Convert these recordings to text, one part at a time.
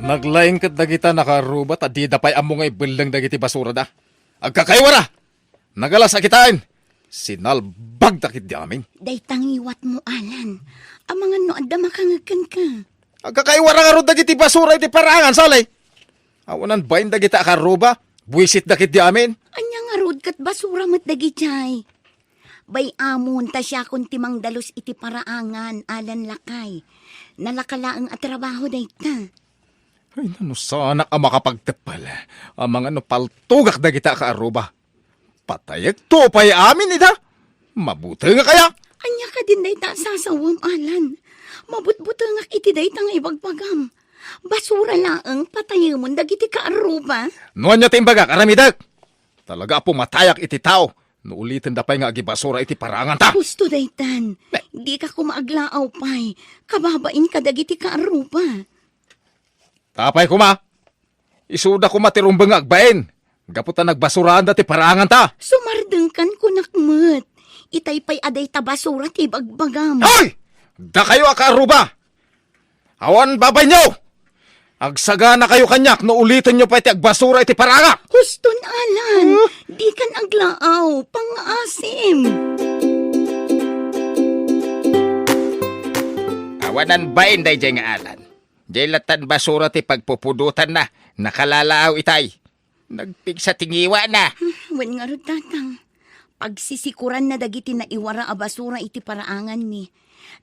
Naglaing kat dagita nakarubat at di dapay amo ngay belang dagiti basura da. Agkakaywara! Nagalas akitain! Sinalbag dakit di amin. Daytang iwat mo, Alan. Ang mga noada makangagkan ka. Agkakaywara nga ro dagiti basura iti parangan salay. Awanan bain dagita akaruba? Buisit dakit di amin. Anya nga rod kat basura mo't dagitay. Bay amon ta siya kung timang dalos iti paraangan, Alan lakay. Nalakalaang at trabaho dayta. Ay, nano sana ang makapagtapal. Ang mga paltugak na kita kaaruba. Patayag to pa'y amin ita. Mabuti nga kaya. Anya ka din dayta sasawam, Alan. Mabutbuto nga iti dayta nga ibagpagam. Basura laang patayamon dagiti kaaruba. Noon nyo timbaga, karamidag. Talaga po matayak iti tao. Nuulitin da pa'y nga agibasura iti parangan ta. Gusto daytan. Di ka kumaaglaaw pa'y. Kababain ka dagiti kaaruba. Tapay kuma. Isuda kuma tirumbang agbain. Gaputan nagbasurahan dati parangan ta. Sumardengkan ko nakmet. Itay pa'y aday ta basura ti bagbagam. Hoy! Da kayo akaaruba. Awan babay nyo. Agsagana kayo kanyak no ulitin nyo pa iti agbasura iti paranga. Huston, Alan. Di kan aglaaw. Pang-asim. Awanan bain day jay nga Alan. Jailatan basura ti pagpupudutan na. Nakalalaaw itay. Nagpigsa tingiwa na. Wan nga ro tatang. Pagsisikuran na dagiti na iwara a basura iti paraangan mi.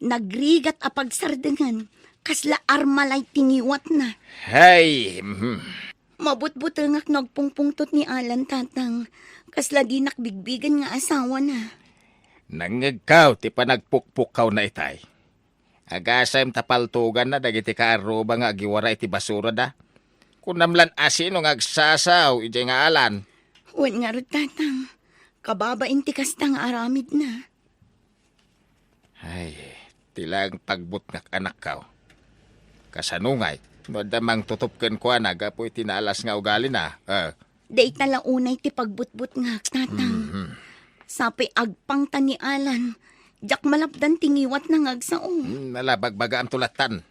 Nagrigat a pagsardengan. Kasla armalay tingiwat na. Hay. Mabutbutengak nagpungpungtot ni Alan tatang. Kasla di nakbigbigan nga asawa na. Nangagkaw ti panagpukpukaw na itay. Agasam tapaltugan na dagiti kaaruba nga agiwara iti basura da. Kunamlan asino nga agsasaw iti nga Alan. Wan nga ro tatang. Kababain ti kastang aramid na. Ay, tilang pagbut nga anak kaw. Kasanungay, madamang tutupken ko na gapoy tinalas nga ugali na. Day talaunay ti pagbutbut nga tatang. Sapi agpang ta ni Alan. Jak malapdan tingiwat na ngagsao. Nalabagbaga ang tulatan.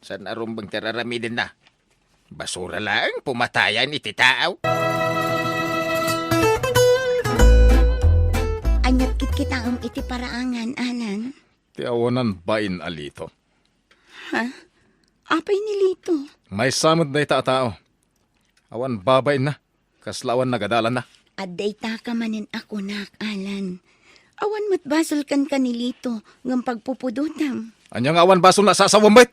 San arumbang tiraramidin na. Basura lang, pumatayan iti taaw. Anyat kit kita iti paraangan, Alan. Ti awanan bain alito. Ha? Apay nilito. May samod na ita tao. Awan babay na. Kaslawan nagadalan na. Aday ta ka manin ako nak, Alan. Awan matbasol kan kanilito ng pagpupudutam. Anyang awan basol na sasawambit.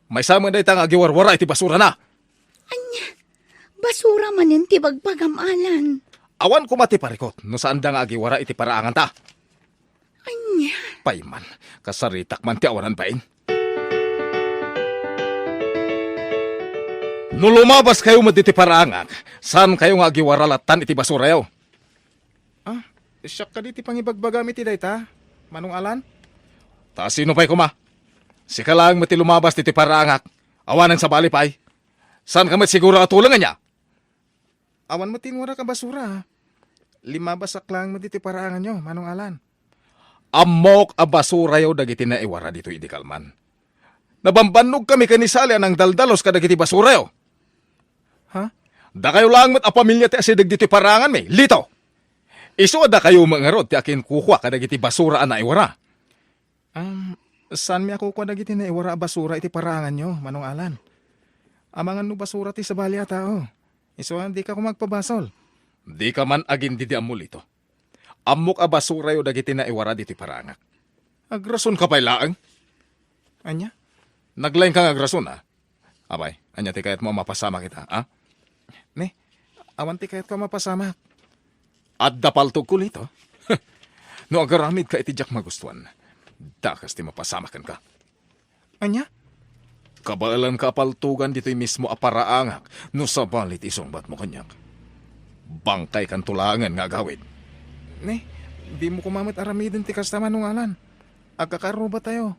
May samod na itang agiwarwara iti basura na. Anya, basura manin ti bagpagam, Alan. Awan kumati parikot no saan da nga agiwara iti paraangan ta. Anya, Payman, kasaritak man ti awanan bain. No lumabas kayo maditi paraangak, saan kayo nga agiwaralatan iti basura yaw? Siyak ka diti pangibagbagamit ti dayta, Manong Alan? Ta sino pa'y kuma? Si ka lang mati lumabas diti paraangak, awanan sa balipay. Saan ka siguro atulangan niya? Awan mo tinwara ka basura. Limabasak lang mo diti paraangan nyo, Manong Alan. Amok a basura yaw dagiti na iwara dito idi kalman. Nabambanog kami kanisali anang daldalos ka dagiti basura yaw. Ha? Da kayo lang mat a pamilya ti asidag dito parangan may, lito! Iso da kayo mangarod ti akin kukwa ka dagiti basura ana iwara. Saan mi ako kwa dagiti na iwara a basura iti parangan nyo, Manong Alan? Amangan no basura ti sa balya tao. Iso di ka ko magpabasol. Di ka man agin didi amulito. Amok a basura yo dagiti na iwara diti parangak. Agrason ka pa'y laang? Anya? Naglain kang agrason Abay, anya ti kayat mo mapasama kita, Ne, awan ti kayat ka mapasama. At dapaltog ko lito. No agaramid ka iti jak magustuhan. Dakas ti mapasama kan ka. Anya? Kabalan ka paltugan dito'y mismo aparaangak no sabalit isongbat mo kanyak. Bangkay kan tulangan nga gawid. Ne, di mo kumamit aramidin ti kasta Manong Alan. Agkakaro ba tayo?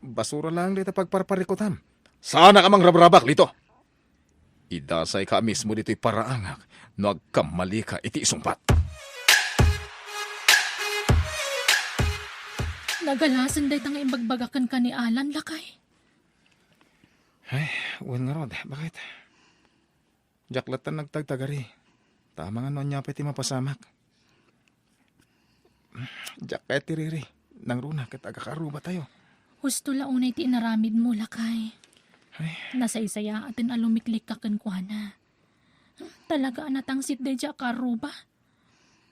Basura lang dito pagparparikotam. Sana ka mang rabrabak lito. Idasay ka mismo dito'y paraangak no agkamali ka iti isungpat. Nagalasan day tang imbagbagakan ka ni Alan, lakay. Ay, uwan nga rod. Bakit? Jaklatan nagtagtagari. Tama nga noon niya pa iti mapasamak. Jak kaya tiriri. Nang runa kat agakaruba tayo. Husto launay ti inaramid mo, lakay. Ay. Nasaysaya atin alumiklik ka kankwana. Talaga anatangsit day dya karuba.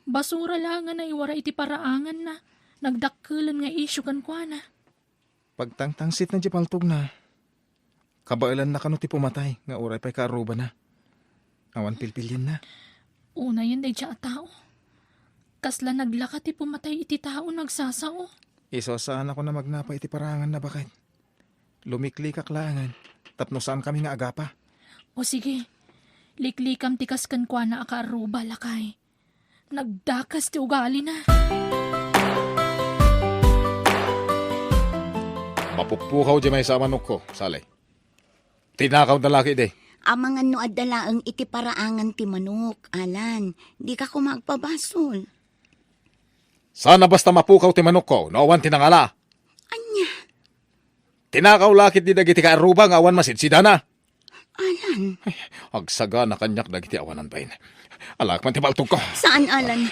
Basura lang nga na iwara iti paraangan na. Nagdakkelan nga isyu kankwana. Pagtangtangsit na di paltog na. Kabailan na kano ti pumatay. Nga uray pa'y karuba na. Awan pilpilin na. Una yun day dya tao. Kasla naglaka ti pumatay iti tao nagsasao. Isosaan ako na magnapa iti parangan na bakit. Lumikli kaklangan. Tapno saan kami nga agapa. O sige, liklikam ti kaskankwana akaruba, lakay. Nagdakas ti ugali na. Mapukpukaw di may sa manok ko, salay. Tinakaw na laki di. Amangan no adalaang iti paraangan ti manok, Alan. Di ka ko magpabasol. Sana basta mapukaw ti manok ko, nawan tinangala. Anya, Tinakaw lakit di dagiti kaaruba nga awan masidsidana. Alan. Agsaga na kanyak dagiti awanan bain. Alak man ti baltog ko. Saan, Alan?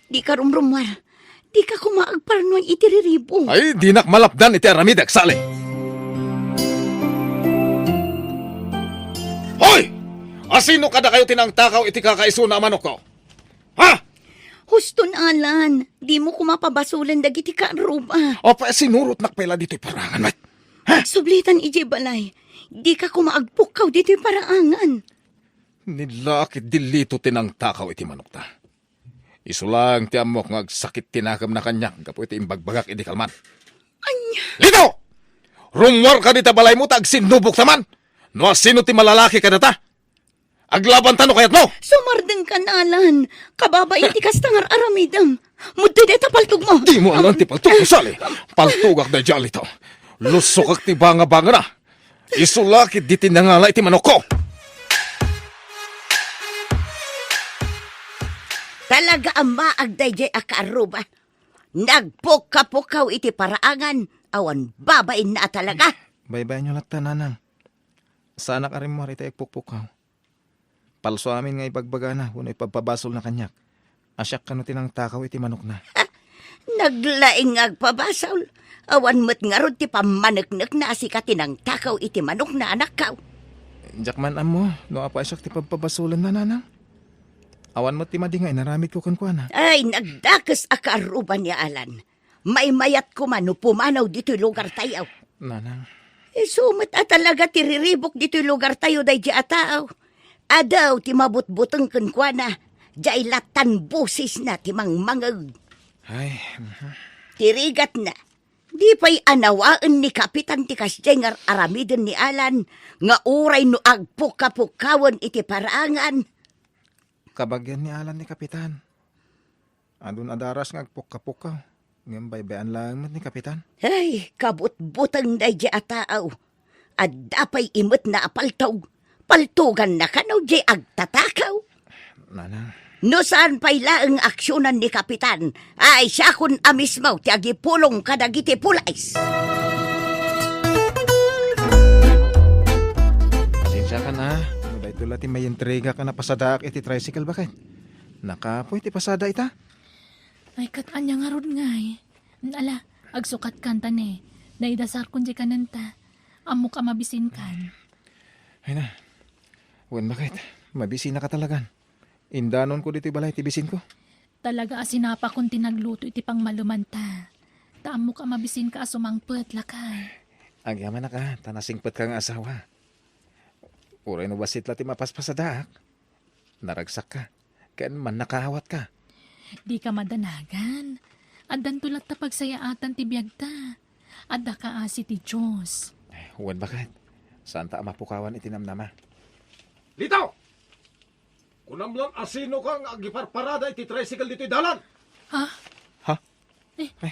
Di ka rumrumwar. Di ka kumaagparnoy iti riribo. Ay, dinak malapdan iti aramidak, sali. Hoy! Asino kada kayo tinangtakaw iti kakaiso na manok ko? Ha? Huston, Alan. Di mo kumapabasulan dagiti kaaruba. O pa sinurot nakpela dito'y parangan, mat. Sublitan iji balay. Di ka kumaagpukaw dito paraangan. Nilakit dilito tinangtakaw iti manok ta. Isulang ti amok nga sakit tinakam na kanyak gapo iti imbagbagak iti kalman. Anya, Lito! Rumwar ka dita balay mo tag sinubok taman. No sino ti malalaki ka data? Aglaban tano kayat mo! sumardeng ka na, Alan. Kababa iti kastangar aramidam. Muti deta paltog mo. Di mo alam ti paltug ko sali. Paltugak na dyan ito. Lusok ak ti banga-banga na. Isulakit di tinangala iti manok ko. Talaga ang maagday jay akaruba. Nagpukapukaw iti paraangan. Awan babain na talaga. Baybayan nyo latta, nanang. Sana ka rin mo harita ipukpukaw. Palso amin nga ibagbaga na kung ipagpabasol na kanyak. Asyak ka no tinangtakaw iti manok na. Naglaing agpabasol. Awan mo't nga ron ti pamanaknak na asika tinangtakaw iti manok na anak ka. Jakman amo, no apa asyak ti pagpabasulan na, nanang. Awan mo ti madi nga inaramid ko kankwana. Ay, nagdakas akaruba ni Alan. May mayat ko man no pumanaw dito lugar tayo. Nanang, Sumat at talaga tiriribok dito lugar tayo day di atao. Adaw ti mabutbuteng kankwana. Jay latan busis na ti mangmangag. ay, Tirigat na. Di pa'y anawaan ni Kapitan ti kasjengar aramiden ni Alan. Nga uray no agpukapukawan iti parangan. kabagyan ni Alan ni Kapitan. Adun adaras nga agpukapukaw. Ngayon baybayan lang ni Kapitan. Ay, kabut-butang day di atao. At dapay imot na apaltog. Paltugan na kanaw di agtatakaw. Nanang, No saan pa'y laang aksyonan ni Kapitan, ay siya kun amismaw ti agipulong kadagiti pulays. pasensya ka na. Ano ba ito lati may intriga ka na pasadaak iti tricycle bakit? Nakapoy ti pasada ita. Ay katanya nga ron nga eh. Ala, agsukat kanta ne. Naidasar kun di kananta. Amok ka mabisin kan. Ay na, wen bakit? Mabisi na ka talagan. Indanon ko dito balay tibisin ko. Talaga asinapa kun tinagluto iti pang malumanta. Taamo ka mabisin ka asumangpet, lakay. Agyaman na ka, tanasingpet ka nga asawa. Uray no basit lati mapaspasadaak. Naragsak ka. Kaya man nakahawat ka. Di ka madanagan. Addan tulat ta pagsayaatan ti biyagta. Adda ka asi ti Diyos. Wen bakit? Saan ta mapukawan itinamnama? Lito! Kunamlan asino kang agiparparada iti tricycle dito'y dalan. Ha? Ha?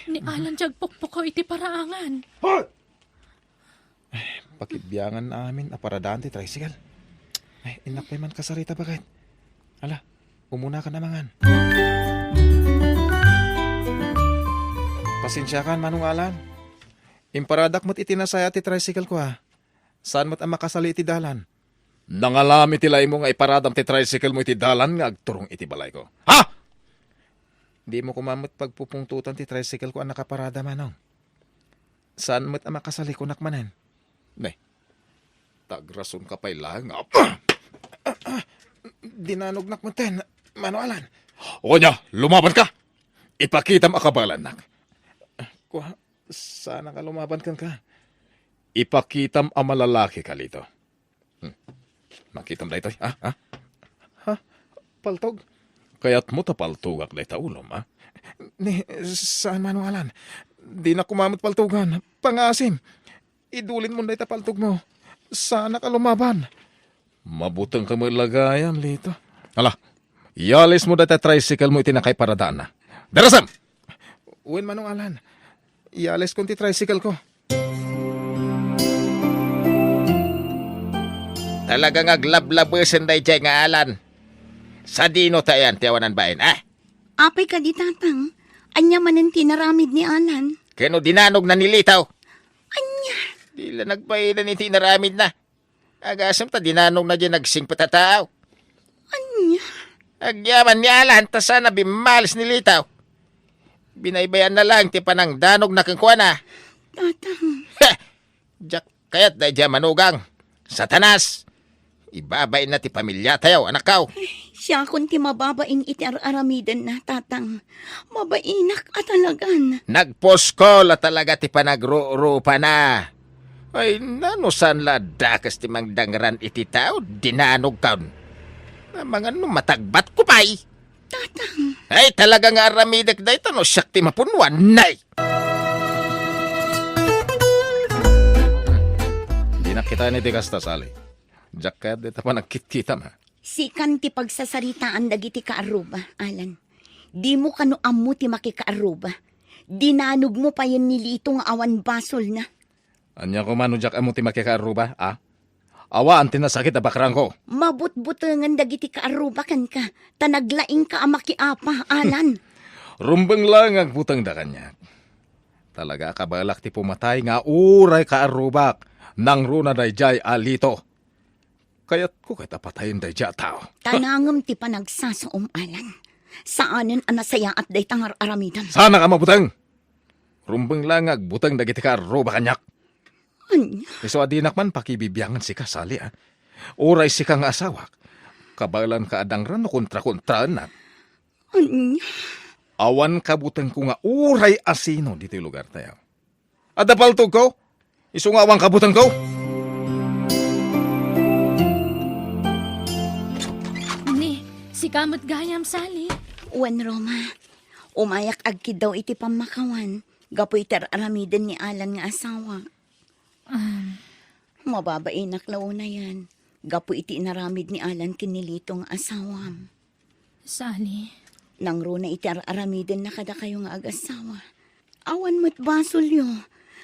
Ni Alan jag pukpukaw iti paraangan. Hoy! Pakibyangan namin aparadaan ti tricycle. Ay, inakpay man kasarita bakit? Ala, umuna ka namangan. Pasensya ka, Manong Alan. Imparadak mo't itinasaya ti tricycle ko ha. Saan mo't ang makasali iti dalan? Nangalami tilay mo nga iparadam ti tricycle mo iti dalan nga agturong iti balay ko. Ha? Di mo kumamot pagpupungtutan ti tricycle ko ang nakaparada manong. Saan mo't ang makasali ko nakmanen? Ne, tagrason ka pa'y lang. Dinanog nakmaten, manualan. O niya, lumaban ka! Ipakitam akabalan nak. Kuha, sana ka lumaban ka. Ipakitam ang malalaki ka lito. Makitam da ito, ha? Ha? Paltog? Kaya't mo tapaltugak da ito ulom, ha? Ni, saan manualan? Di na kumamot paltugan. Pangasim. Idulin mo da ito paltog mo. Sana ka lumaban. Mabutang ka malagayan lito. Hala, iyalis mo da ito tricycle mo itinakay paradaan na. Darasam! Uwin manualan. Iyalis ko ti tricycle ko. Talagang aglablabusin day jay nga alan. Sa dino tayan, tiyawanan bain, ah? Apay ka di tatang. Anya man ang tinaramid ni Alan. Kano dinanog na nilitaw? Anya. Di la nagbayilan iti naramid na. Agasam ta dinanog na dyan nagsing patataaw. Anya. Agyaman ni alan, ta sana bimalis nilitaw. Binaybayan na lang, ti panang danog na kang kuwana. Tatang. Ha! Diyak kayat day dyan manugang. Satanas! Ibabay na ti pamilya tayo, anak kaw. Siya kung ti mababain iti aramidan na tatang. Mabainak at talagan. Nagposko la talaga ti panagrurupa na. Ay, nanusan la dakas ti mangdangran iti tao, dinanog kaun. Na mga matagbat ko pa'y. Tatang. Ay, talaga nga aramidak da ito, no, siyak ti mapunuan, nay. Di na kita ni Tikasta Sali. Jacket, dito pa nagkit-kita ma. Sikan ti pagsasaritaan dagiti kaaruba, Alan. Di mo kano ammo ti makikaaruba. Dinanog mo pa yan nilito nga awan basol na. Anya ko mano jak amo ti makikaaruba, ah? Awa ang tinasakit na bakrang ko. Mabut-butangan dagiti kaaruba kan ka. Tanaglaing ka amakiapa, Alan. Rumbang lang ang butang da kanya. Talaga kabalak ti pumatay nga uray kaarubak nang runa day jay alito. Kaya't ko kay tapatayin day jay tao. Tanangam ti panagsasaom, Alan. Saanin anasaya at day tangar aramidan. Sana ka mabutang. Rumbang lang ang butang dagiti kaaruba kanyak. Anya. Iso adinak man pakibibiyangan si kasali, ah. Uray si kang asawak. Kabalan ka adangran no kontra-kontraan na. Anya. Awan kabutang ko nga uray asino dito yung lugar tayo. Adapaltog ko? Iso nga awang kabutang ko? Ni, si Kamot Gayam Sali. Uwan, Roma. Umayak agkid daw iti pamakawan. Gapoy iter aramidan ni Alan nga asawa. Mababainak law na yan. Gapo iti inaramid ni Alan kinilitong asawam. Sali. Nang runa iti aramidin na kada kayo nga ag-asawa. Awan mo't basol yo.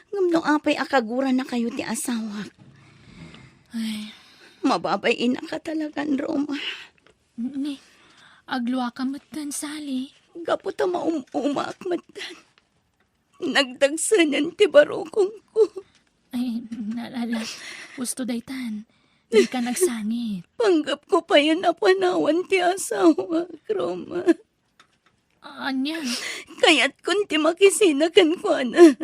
Ngam apay akagura na kayo ti asawa. Ay, Mababain na ka talagan, Roma. ni, agluwa ka matan, Sali. Gapo ta maumak matan. Nagdagsanan ti barokong ko. Ay, nalala. Gusto daytan. Di ka nagsangit. Panggap ko pa yan na panawan ti asawa, Roma. Anya, Kaya't kun ti makisinakan ko na.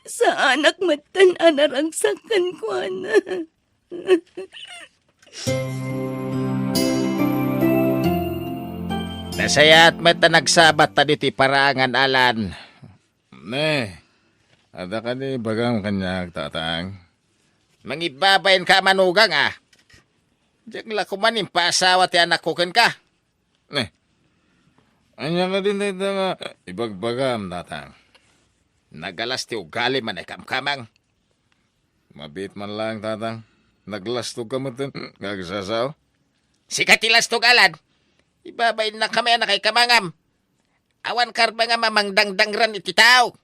Sa anak matan anarangsakan ko na. Nasaya at mata nagsabat ta diti parangan alan. Ne, ada ka ni bagang kanyag tatang. Mangibabayin ka manugang ah. Diyak la kumanin paasawa ti anak ko ken ka. Ne, anya ka din dito nga ibagbagam tatang. Nagalas ti ugali man ay kamkamang. Mabit man lang tatang. Naglastog ka mo din. Gagsasaw. Sikatilas tog alan. Ibabayin na kami na kay kamangam. Awan karba nga mamangdangdangran iti tao.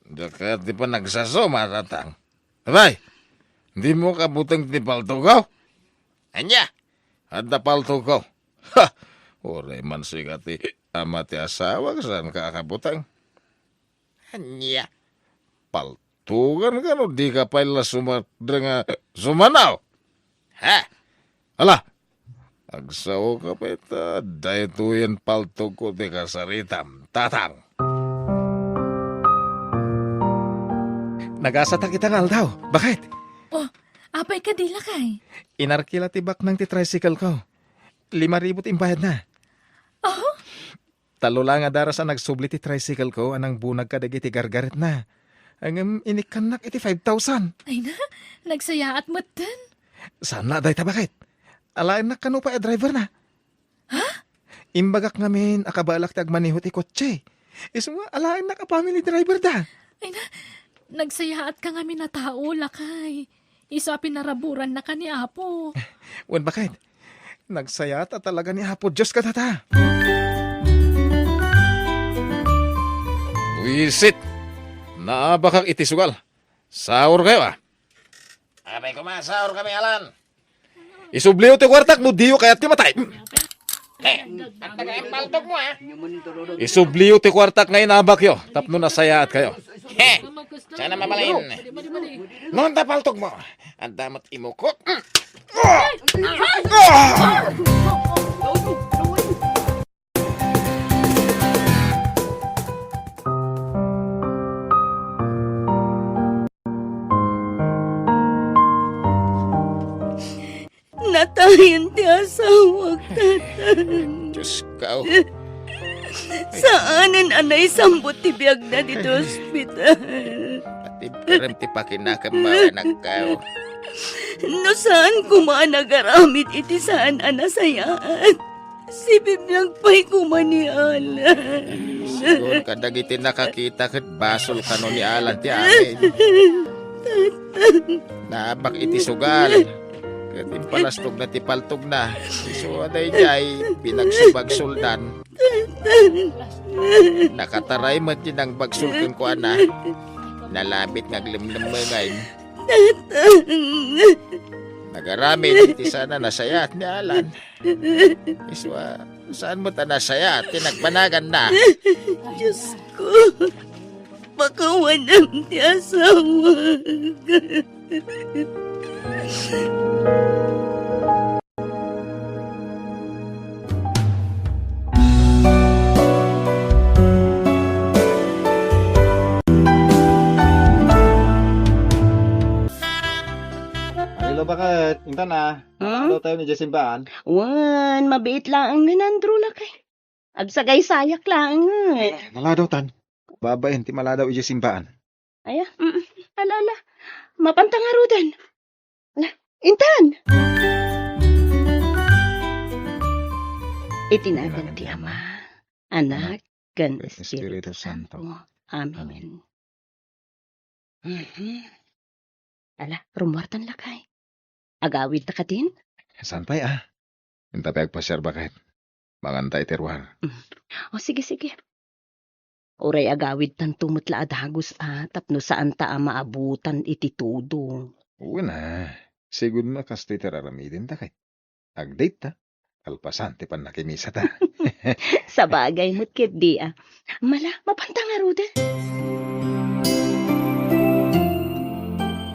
Dakat di pa nagsasaw matatang. Abay, hindi mo kabutang ti paltugaw. Anya, Ada paltugaw. Ha! Ore man sikati ama ti asawa saan ka kabutang. anya. Paltugaw. Tugan ka no, di ka pala sumanaw. Ha? Ala, Agsaw ka pa ita, daytuyan paltog ko di ka saritam. Tatang. nagasata kita nga daw. Bakit? Oh, apay ka di lakay. Inarkila tibak ng tricycle ko. 5,000 imbayad na. Oh, Talo lang nga dara sa nagsubli ti tricycle ko, anang bunag ka dagiti gargaret na. Ang inikanak iti 5,000. ay na, nagsaya at matan. Sana day ta bakit? Alain na kano pa driver na. Ha? Imbagak ngamin akabalak tag manihot ti kotse. Iso nga alain na ka family driver da. Ay na, nagsaya at ka nga minatao lakay. Isa pinaraburan na ka ni Apo. Wan bakit? Nagsaya ta talaga ni Apo Diyos ka tata. Wisit. Naabakak iti sugal. Sahur kayo ah. Abay kumasaur kami, Alan. Isubliw ti kwartak mo diyo kaya't ti matay. At nag-empaltog mo, ha? Isubliw ti kwartak ngayon abak yo. Tapno nasaya at kayo. He! Sana mamalain. Noon tapaltog mo. Ang damot imukot. Natayin ti asawag tatan. Diyos ka. Saanan anay sambot ti biyag na dito ospital. Pati parang ti pakinakamawa nagkaw. No saan kumanagaramit iti saan anasayaan. Si bibiyag pa'y kumanialan. Siguro kadagiti nakakita kat basol ka no ni Alan ti amin. Naabak iti sugal. Kat impalastog na ti paltog na. So aday jay pinagsubagsuldan. Nakataray mo din ang bagsulkin ko ana. Nalabit ngaglimlimengay. Nagaramid iti sana nasayat ni Alan. Iswa, saan mo ta nasayat? Tinagbanagan na. Diyos ko, pakawanam ti asawag. Hello, bakit? Intan na. Hello tayo ni Jesimbaan. Wan, mabiit lang nga nandro na kay. Agsagay sayak lang. Maladaw tan. Babayin ti maladaw iji simbaan. Aya, ala. Mapantang arudan. Ala, intan! Itinagan ti Ama, Anak, kan Espiritu Santo. Amen. Ala, rumwartan lakay. Agawid ta ka din? Saan pa'y Inta pa agpasyar bakit? Mangantay terwar. O sige. Oray agawid tan tumutla adagos tapno saan ta maabutan iti tudo. Uwi na. Siguro na kastoy teraramidin ta kay. Agdate ta. Kalpasante pan nakimisa ta. Sa bagay mo't kit di Mala, mapantang arudan.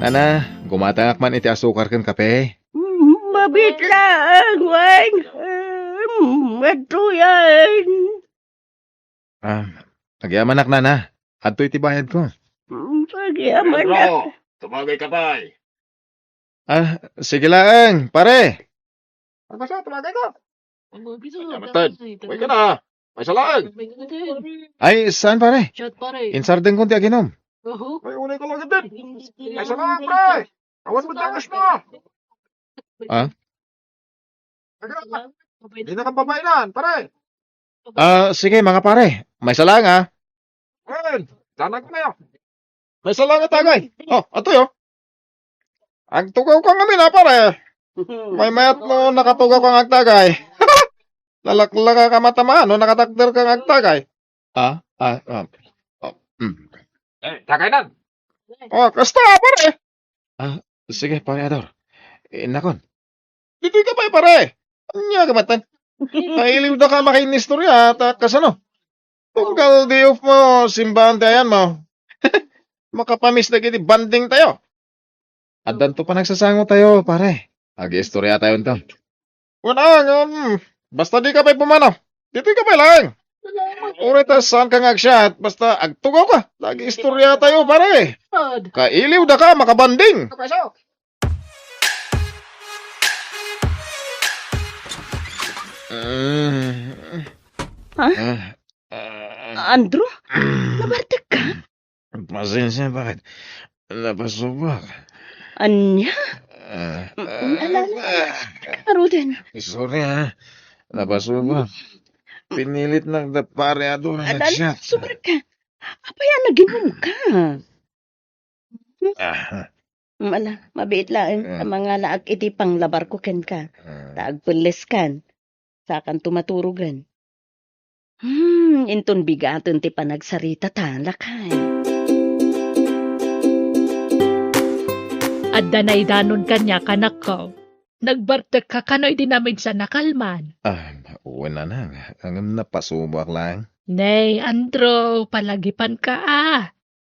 Nana, gumatangak man iti asukar ken kape. Mabit lang, Wang. Matuyan. Nagyaman nak nana. Adto iti bayad ko. Pagyaman na. Tumagay ka pa, eh. Sige lang, pare. Ano ba siya? Tumagay ka. Matan, uwi ka na. May salaan. Ay, saan pare? Shot pare. Insarden kong ti aginom. May unay ka lang din. May salaan, pre. Awan mo takas na. Hindi na kang babainan, pare. Sige mga pare. May salang Well, tanag ko na yun. May salang tagay. Ato yo. Agtugaw ka nga mina pare. May mayat mo nakatugaw kang agtagay. Lalakla ka matamaan no nakatakder kang agtagay. Tagay na. Kasta pare. Sige pare Ador. Nakon. Dito ka pa pare. Anya ka matan. Mailiw na ka makinistorya at kasano. Tunggal di mo simbahan tayan mo. Makapamis na giti banding tayo. Adan to pa nagsasango tayo, pare. Agi-istorya tayo nito. Wala, basta di ka pa'y pumanaw. Dito ka pa lang. Uray ta saan ka ngagsyat, basta agtugaw ka. Lagi istorya tayo, pare. Kailiw da ka, makabanding. Ha? Andrew? Nabartek ka? Pasensya, bakit? Napasubak. Anya? Aruden. Sorry ha. Napasubak. Pinilit ng pareado na nagsyat. Super ka. Apa yan, naginom ka? Mala, mabiit lang. Ang mga laag iti pang labar ko ken ka. Taag pulis kan. Sakan tumaturugan. Inton bigaton ti panagsarita ta, lakay. At danay danon kanya kanak ko. Nagbartek ka kano'y dinamid sa nakalman. Wala na. Ang napasubak lang. Nay, Andro, palagipan ka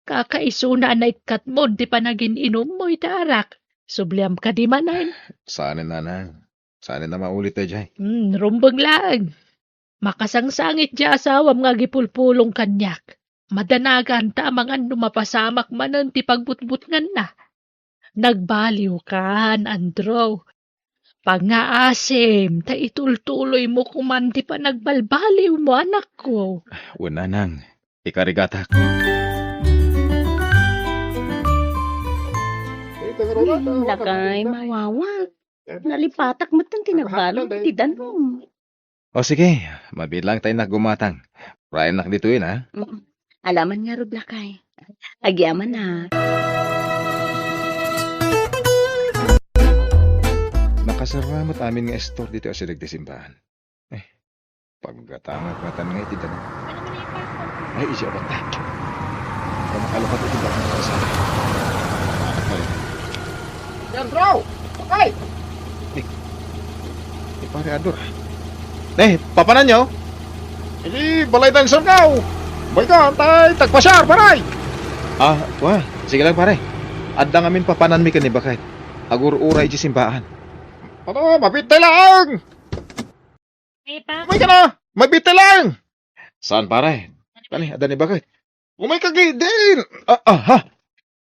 Kakaisuna na ikat mo, di pa naging inom mo'y darak. Subliam ka di manan. Sana na. Sana na maulit tayo dyan. Rumbag lang. Makasangsangit di asawam nga gipulpulong kanyak. Madanagan ta mga mapasamak manan ti pagbutbutngan na. Nagbaliw kan, Andro. Pag nga asim, ta itultuloy mo kuman di pa nagbalbaliw mo, anak ko. Wala nang. Ikarigatak. Lakay, mawawa. Nalipatak mo tan tinagbalong ti danom. O sige, mabilang tayo na gumatang. Ryan nak dito yun, ha? Alaman nga rod lakay. Agyaman na. Nakasaramat amin nga store dito sa nagdisimbahan. Pagkatangat matan nga iti danom. Ay, isya ba ta? Pamakalupat iti bakit sa sana. Yan, bro! Okay! Pare Ador. Papanan nyo? Hindi, balay tayong sargaw! Bay ka, tay, tagpasyar, paray! Wah, sige lang pare. Adda ngamin papanan mi kani bakit. Agur-ura iti simbahan. Ano, mabitay lang! Umay ka na! Mabitay lang! Saan pare? Kani, adda ni bakit? Umay ka din!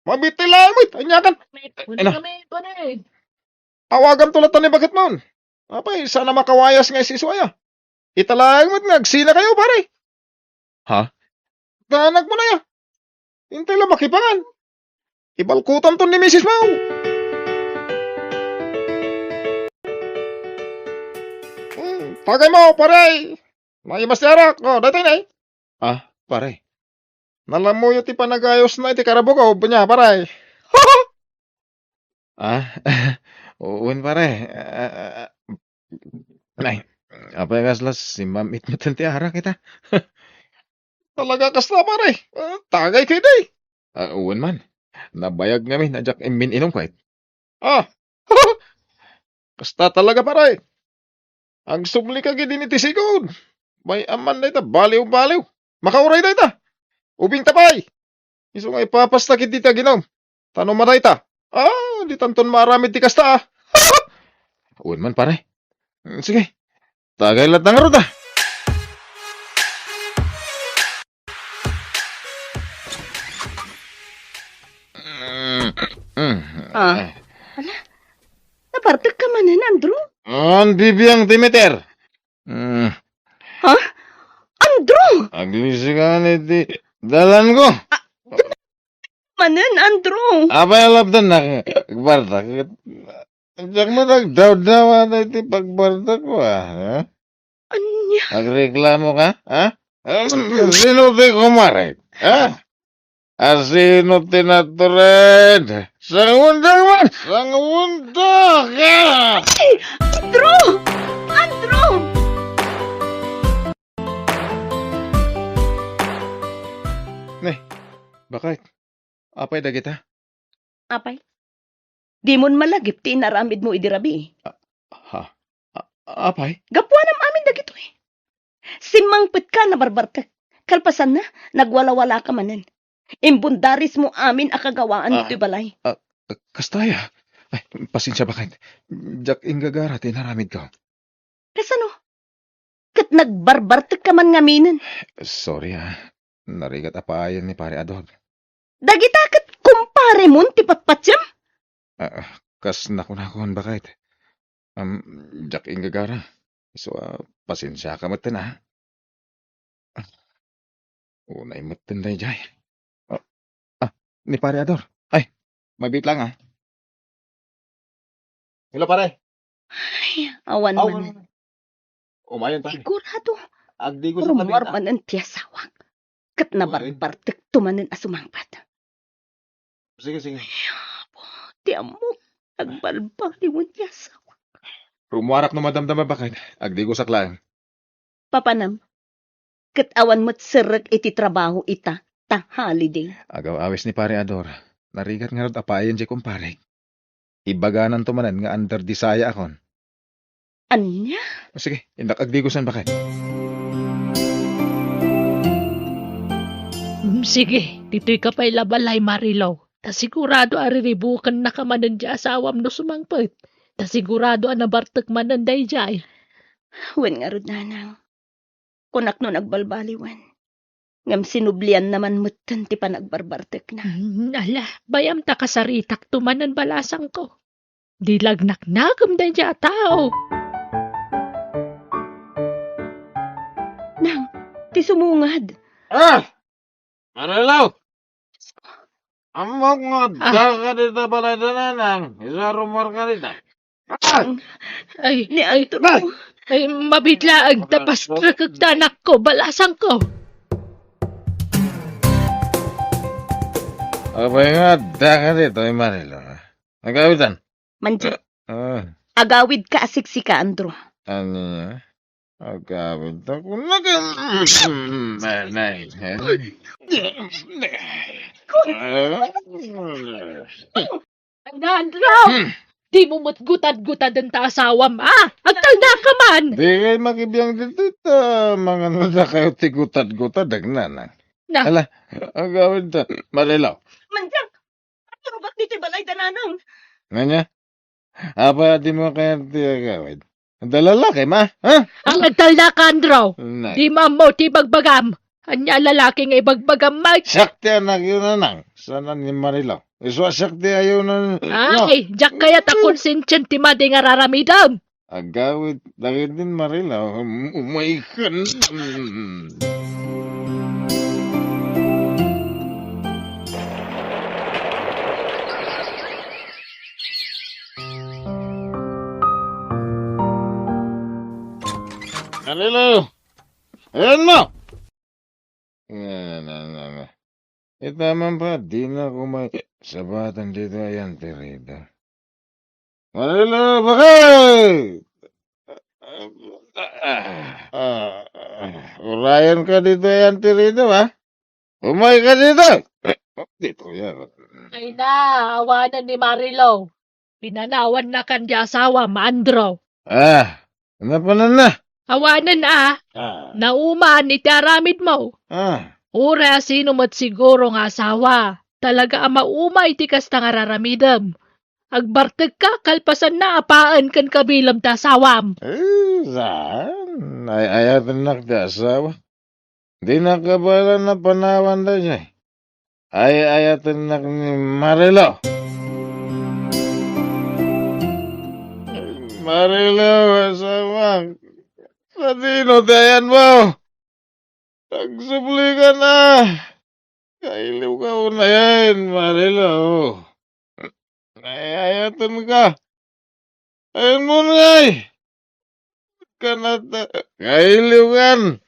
Mabitay lang, wait, anyakan! Awagan tulad ni bakit mon? Apay, sana makawayas nga si Suaya. Italang mo't nagsina kayo, pare. Ha? Tanag mo na ya. Hintay lang makipangan. Ibalkutan to ni Mrs. Mau. Tagay mo, pare. May mastiarak. Dati na eh. Pare. Nalamuyo ti panagayos na iti karabugaw. Punya, pare. Uwin pare. Nay, apa yung kaslas si mamit mo tanti ara kita? Talaga kasta, pare. Tagay kayo day. Uwin man. Nabayag ngamin, najak imin inom kwait. Kasta talaga, pare. Ang subli ka gini ti sigod. May aman na ita, baliw-baliw. Makauray na ita. Ubing tapay. Iso nga ipapasta kiti ta ginom. Tanong mo na ita. Di tanton maramid ti kasta. Uwin man pare. Sige. Tagay lahat ng ruta. Nabartek ka manan, Andrew? Ang bibiyang Demeter. Andrew! Aglisikan iti dalan ko. Manan, Andrew! Apa yung labdan na bartak? Diyak mo nagdaw-dawa na iti pagbartak ko, ha? Anya? Nagreklamo ka, ha? Sino ti kumarik, ha? Sino tinatured? Sangunda man! Sangunda ka! Andrew! Andrew! Bakit? Apay da kita? Apay? Di mon malagip ti inaramid mo idirabi. Apay? Gapuan am amin dagito eh. Simangpit ka na barbartek. Kalpasan na, nagwala-wala ka manan. Imbundaris mo amin akagawaan Ah. ti balay. Kastaya. Ay, pasensya ba kayo? Jack ingagara, tinaramid ka. Kasano? Kat nagbarbartek ka man ngaminan. Sorry narigat apayan ni pare Ador. Dagita kat kumpare mon ti patpatsam. Kas nakunakon ba kahit? Jack ingagara. So, pasensya ka matan Unay matan na jay. Ni pare Ador. Ay, mabit lang Hello, pare. Awan Aw, man. umayon, pare. Sigurado. Agdi ko sa Rumor kabita. man ang tiyasawang. Kat nabarbartek tumanin asumangpat. Sige. Ti amok. Nagbalbali mo tiyasawang. Rumuarap no madamdama ba kahit? Agdi ko sa klang. Papanam. Kat awan mo't sirag iti trabaho ita. Ta holiday. Agaw awis ni pare Ador. Narigat nga rin apayan si kumpare. Ibaganan tumanan nga under disaya akon. Anya? Sige, indak agdi ko san ba kahit? Sige, dito'y ka pa'y labalay, Marilaw. Ta sigurado ariribukan na ka manan di asawam no sumangpet. Ta sigurado nabartek manan day jay. Wen nga rod nanang. Kunak no nagbalbaliwan. Ngam sinublian naman mutan ti panagbarbartek na. Ala, bayam ta kasaritak tumanan balasang ko. Di lagnak-nakam day jay tao. Nang, ti sumungad. Marilaw! Amok nga, ka dito balay na nanang. Isa rumor ka dito. Ay, Ni Anto. ay, mabitlaang tapas nakagtanak ko, balasang ko. Abay nga, ka dito, Marilaw. Nagawitan. Manji, Ah, agawid ka asiksika, Andro. ano niya? Agawid ako. Nanay. Nandro! Di mo matgutad-gutad ang taasawam, Agtanda ka man! Di kayo makibiyang dito ito. Mga nada kayo tigutad-gutad. Dagnanang. Na. Ala, agawid ta. Marilaw. Manjang, ano ba't di ti balay dananang? Nganya? Apa di mo kaya ti agawid? Dalalaki ma? Ha? Ang nagtalda ka, Andro! Nay. Di mamo, ti bagbagam! Anya lalaki nga ibagbagam, Mike! Sakti anak yun nanang. Sana ni Marilaw. Iswa sakti ayaw na. No. Ay, jak kaya ta konsensyon ti madi nga raramidam! Agawid. Dahil din Marilaw. Umaykan. Marilaw. Ayan mo. Nga. Tama pa, di na kumay sabatan dito ayan, Terida. Marilaw, bakit? Urayan ka dito yan, Terida, ha? Umay ka dito. Dito yan. Ay na, awanan ni Marilaw. Pinanawan na kan di asawa, Andro. Ano pa na? Awanan nauman iti aramid mo. Ah, Ura sino mat siguro nga asawa. Talaga mauma iti kasta nga raramidam. Agbartag ka, kalpasan na apaan kan kabilam ta asawam. saan? Ay, ayatan na asawa. Di nakabala na panawan na siya. Ay, ayatan na ni Marilo. Marilo, asawa. Sa dino dayan mo. Nagsubli ka na. Kailiw ka na yan, Marilo. Ay, ayatan ka. Ayun mo na kanata kailiwan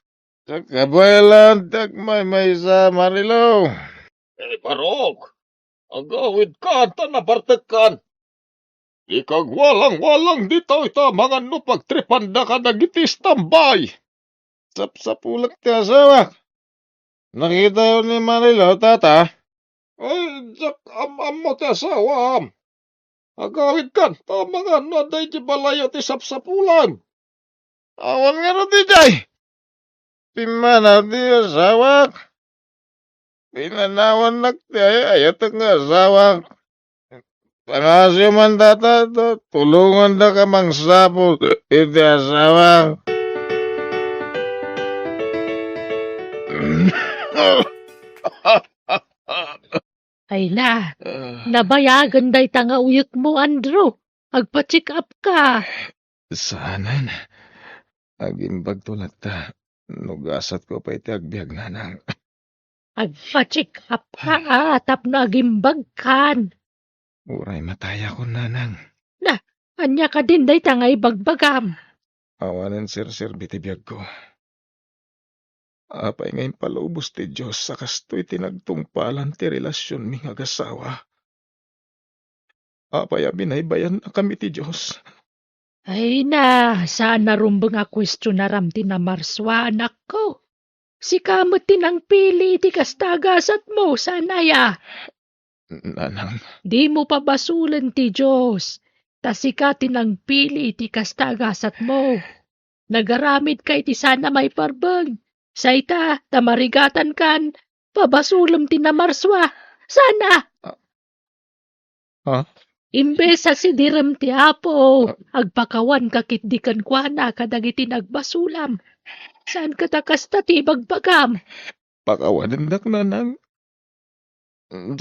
sa kabayalan may sa Marilaw. Parok, agawid ka ta nabartekan. Ikagwalang-walang dito ita mga no pagtripanda ka nagitis tambay. Sapsapulat ti asawa. Nakita yun ni Marilaw, tata. Ay, jak am mo ti asawa. Agawid kan, ta mga no day ti balayo ti sapsapulan. Awan nga na di jay. Pimana di asawa. Pinanawan nakti ayat nga asawa. Pangasyo man data to, tulungan da ka mangsapo, iti asawa. Ay na, nabayagan day tanga uyek mo, Andrew. Agpa-check up ka. Saanan, agimbag tulad ta, nugasat ko pa iti agbiag nanang. Agpa-check up ka, tapno agimbag kan. Uray mataya ko nanang. Anya ka din day tanga ibagbagam. Awanan sir bitibiyag ko. Apay ngayon palubos ti Diyos sa kastoy tinagtungpalan ti relasyon mi nga gasawa. Apay binaybayan na kami ti Diyos. Ay na, saan narumbang a question na ram tinamarswa, anak ko. Si kamot tinang pili ti kastagasat mo, sanaya. Nanang, Di mo pa basulan ti Diyos. Tasika tinang pili ti kastagasat mo. Nagaramid kay ti sana may parbag. Sayta, tamarigatan kan. Pabasulam ti namarswa. Sana. Ha? Imbes sa sidiram ti apo. Agpakawan kakitdikan kwa na kadagiti nagbasulam. Saan ka takasta ti bagbagam? pakawanan dak nanang.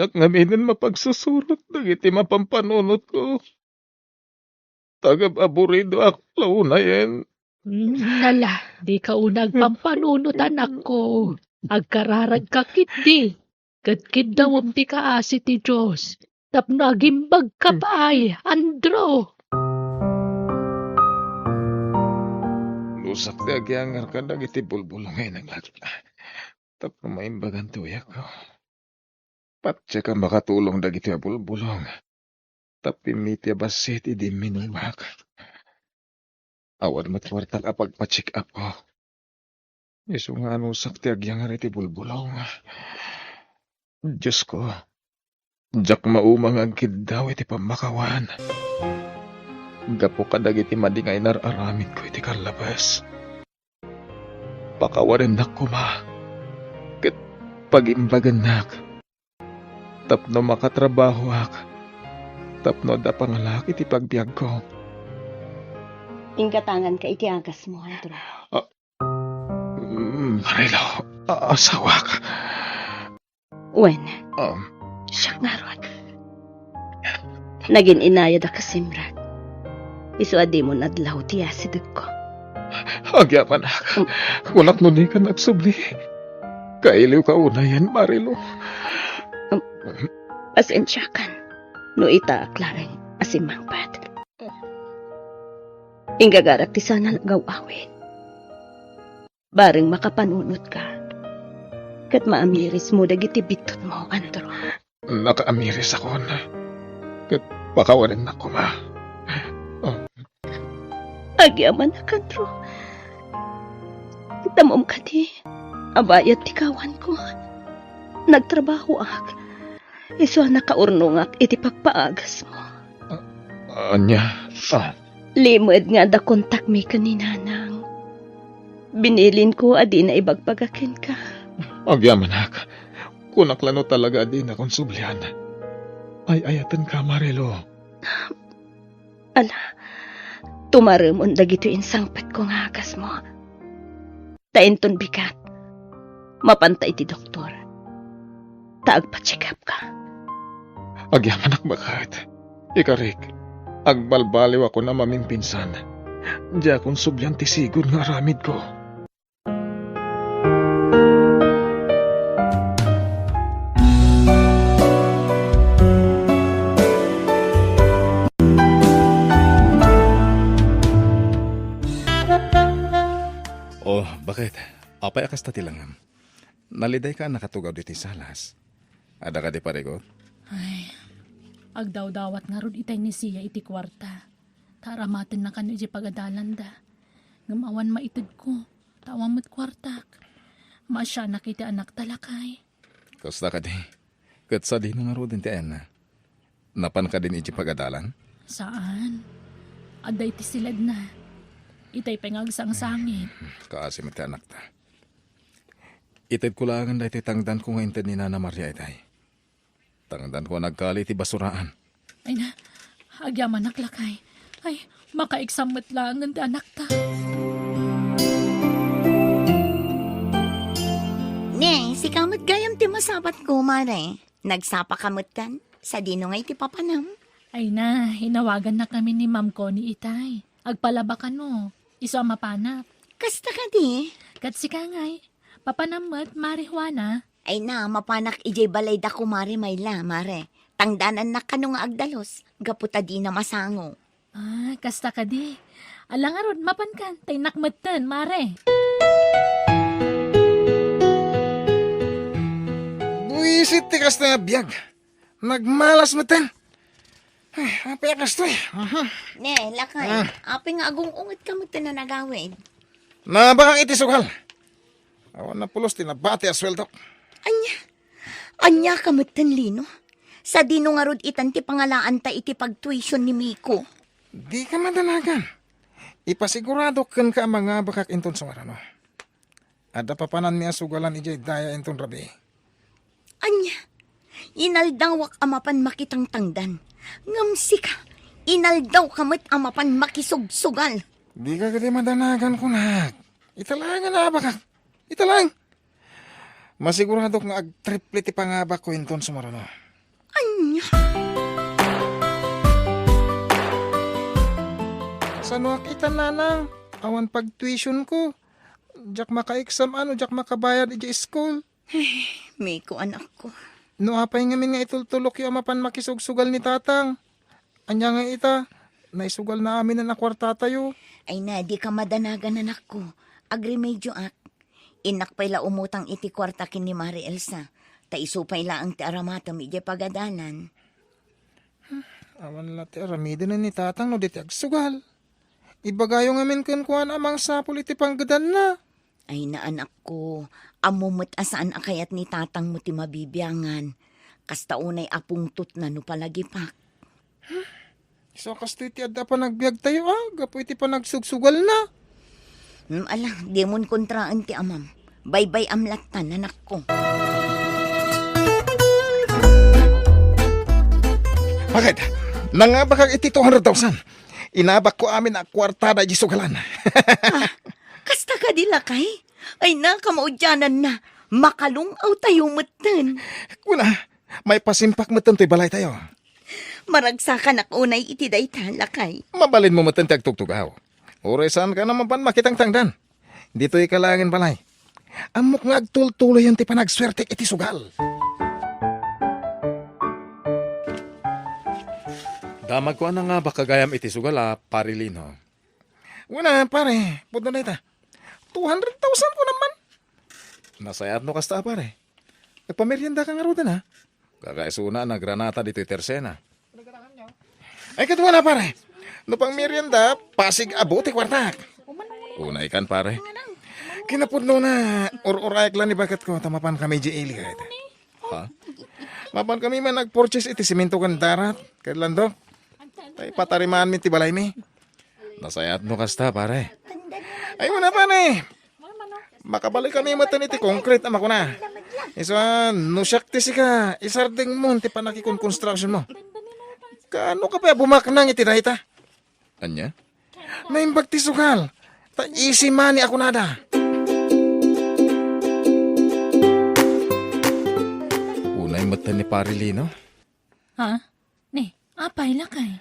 Jak ngaminan mapagsusurot dagiti mapampanunot ko. Tagab aburido ako launayen. Nala, di ka unag pampanunot anak ko. Agkararag ka kitdi. Katkid daw ti kaasi ti Diyos. Tapno agimbag ka pa ay, Andro. Lusak di agyangar ka dagiti bulbulong ngayon ang latla. Tapno maimbagan tuyak ko. Patse ka makatulong dagiti bulbulong. Tapi miti abasit idi minuwak. Awan matwarta kapag pa-check up ko. Iso nga anusak ti agyangar iti bulbulong. Diyos ko. Jak maumang agkid daw iti pamakawan. Gapo ka dagiti madingay nararamid ko iti kalabas. Pakawarin na ko ma. Kat pagimbagan nak. Tapno makatrabaho ak. Tapno da pangalak iti pagbiag ko. Ingkatangan ka iti agas mo, Andrew. Marilo, asawa ka. Wen, Um, siya nga ron. Naging inaya da kasimrat. Isu adi mo nadlaw ti asideg ko. agyapan ak. Walat no ni ka nagsubli. Kailiw ka unayan, Marilo. Pasensya kan. No ita aklareng asimang pat. Ingagarak ti sana nagawawin. Baring makapanunot ka. Kat maamiris mo dagiti bitot mo, Andro. Nakaamiris ako na. Kat pakawarin na ko, ma. Agyaman na, Andro. Tamom ka di. Abayat ti kawan ko. Nagtrabaho ak. Iso nakaurnong ak iti pagpaagas mo. Anya, Limod nga da kontak mi kaninanang. Binilin ko adi na ibagpagakin ka. agyaman ak. Kunaklano talaga din akong sublihan. Ay ayatan ka, Marilo. Ala, tumaremon dagito insangpat ko nga agas mo. Tainton bigat. Mapantay ti doktor. Taagpa-check up ka. Agyaman ak bakit. Ikarik, agbalbaliw ako na maming pinsan. Di akong subyan ti sigod nga aramid ko. Oh, bakit? Apay akas tatilangam. Naliday ka nakatugaw diti salas. Ada ka di paregot? Ay, agdaw-dawat nga rod itay ni siya iti kwarta. Taramatin na kanya di pagadalan da. Ngamawan maitid ko. Tawang mo't kwartak. Masya na kiti anak talakay. Kasta ka di. Kat sa di nga rod ti Anna. Napan ka din iti pagadalan? Saan? Aday ti silad na. Itay pengagsang sangit. Kaasim ti anak ta. Itid ko lang dahil tangdan ko nga inted ni Nana Maria itay. Tangdan ko nagkali ti basuraan. Ay na, agyaman naklakay. Ay, makaiksamot lang ang anak ta. Ne, si kamot gayam ti masapat ko, mare. Nagsapa kamot kan, sa dino nga iti papanam. Ay na, hinawagan na kami ni Ma'am Connie itay. Agpalabakan mo, iso ang mapanak. Kasta ka di. Kat si Kangay, papanamot, marihuana. Ay na, mapanak ijay balay da ko, mare, mayla, mare. Tangdanan na ka nga agdalos, gaputa di na masango. Ah, kasta ka di. Alang arod, mapankan, tay nakmatan, mare. Buisit ti kasta nga biyag. Nagmalas matan. Ay, apay kasta eh. Ne, lakay, apay nga agong ungat kamot na nagawin. Nabaka iti sugal. Awan na pulos tinabati asweldo. Anya kamot lino. Sa dino nga rod itan ti pangalaan ta iti pag-tuition ni Miko. Di ka madanagan. Ipasigurado kan ka mga bakak inton sa marano. Ada papanan niya sugalan ijay daya inton rabi. Anya, inaldawak amapan makitang tangdan. Ngamsi ka, inaldaw kamot amapan makisugsugal. Di ka gadi madanagan ko na. Italangan na bakak. Italang. Masigurado nga ag-triple ti pangabak ko inton sa marano. Anya, Sa nuak nanang, awan pag-tuition ko. Jak maka-exam jak makabayad iji school. Miko anak ko. No apay ngamin nga itultulok yung amapan makisugsugal ni tatang. Anya nga ita, naisugal na amin na nakwarta tayo. Ay na, di ka madanagan anak ko. Agrimedyo ak. Inak pa'y la umutang iti kwarta kin ni Mari Elsa. Ta isupay la ang ti aramatom iti pagadanan. Awan la ti aramidin na ni tatang no diti agsugal. Ibagayo ngamin kun kuan amang sapul iti panggadan na. Ay na anak ko, amumot asaan akayat ni tatang mo ti mabibiyangan. Kasta unay apungtot na no palagipak. So kasto iti adda pa nagbiag tayo gapo iti pa nagsugsugal na. Alang, di mon kontraan ti amam. Bye-bye amlatan anak ko. Bakit? Nangabakag iti 200,000. Inabak ko amin na kwartada iti sugalan. Kasta ka dila kay? Ay na, kamaudyanan na. Makalungaw tayo matan. Kuna, may pasimpak matan to'y balay tayo. Maragsakan ak unay iti daytan lakay. Mabalin mo matan tagtugtugaw. Oresan ka naman pan makitang tangdan. Dito'y kalangin balay. Amok nga agtultuloy yung ti panagswerte iti sugal. Damag ko na nga ba kagayam iti sugal parilino. Wala pare, puto na ita. 200,000 ko naman. Nasayat no kasta pare. Nagpamerienda ka nga rodan ha. Kakaisuna na granata dito'y tersena. Ay katuwa na pare. No pang merienda, pasig abuti kwartak. Unay kan pare. Kinapudno na or-orayak lang ni bakat ko. Tamapan kami di ili kahit. Ha? Mapan kami man nag-purchase iti simento kan darat. Kailan do? Ay patarimaan mi ti balay mi. Nasayat no kasta pare. Ay wala pare. Makabalik kami matan iti concrete ama ko na. Isa no syakti sika. Isarding mo ti panakikon construction mo. Kaano ka pa bumaknang iti dayta? Anya? Naimbag ti sugal. Ta easy money ako nada. Unay matan ni Parilino. Ha? Ne, apay lakay.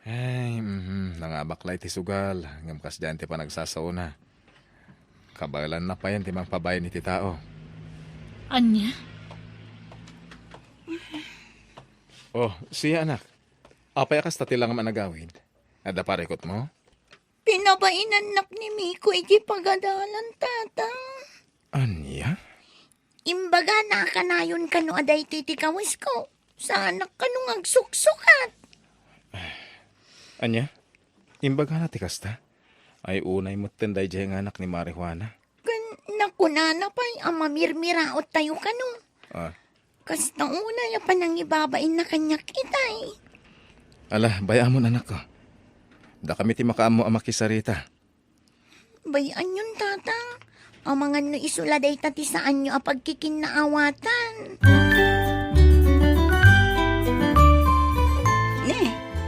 Ay, nangabaklay ti sugal. Ngamkas dyan ti pa nagsasauna. Kabalan na pa yan ti magpabayan ni ti tao. Anya? Oh, siya anak. Apay akas tati lang managawid. Ada parekot mo? Pinabainan nak ni Miko iti pagadalan tatang. Anya? Imbaga na kanayon kano aday titikawis ko. Sa anak kanong agsuksukat. Anya? Imbaga na ti kasta. Ay unay mo tenday dyan anak ni Marijuana. Nakunana pa'y amamirmiraot tayo kano. Ah, Kasta una ya pa nang ibabain na kanyak itay. ala, bayamon anak ko. Da kami ti makaamo ang makisarita. Bayan yun tatang. Ang mga no isula day tati saan nyo apag kikinaawatan. Ne,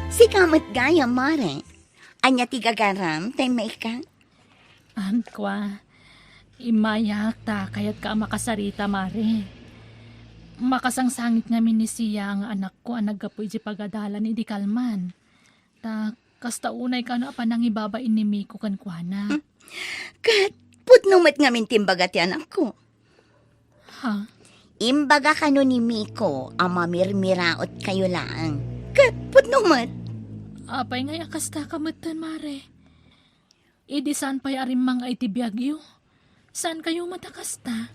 si kamot gaya, Mare. Anya tigagaram, tay may ka? Kwa, imayak ta kayat ka makasarita, Mare. Makasangsangit nga ni siya ang anak ko ang naggapoy di pagadalan ni di kalman. Ta, kasta unay ka na pa nang ibabain ni Miko kan kuana. Kat, putnumat nga timbaga ti anak ko. Ha? Imbaga ka no ni Miko, ang mamirmiraot kayo lang. Kat, putnumat. Apay nga kasta kamutan, Mare. Idi saan pa'y arimang ay tibiyagyo? Saan kayo matakasta?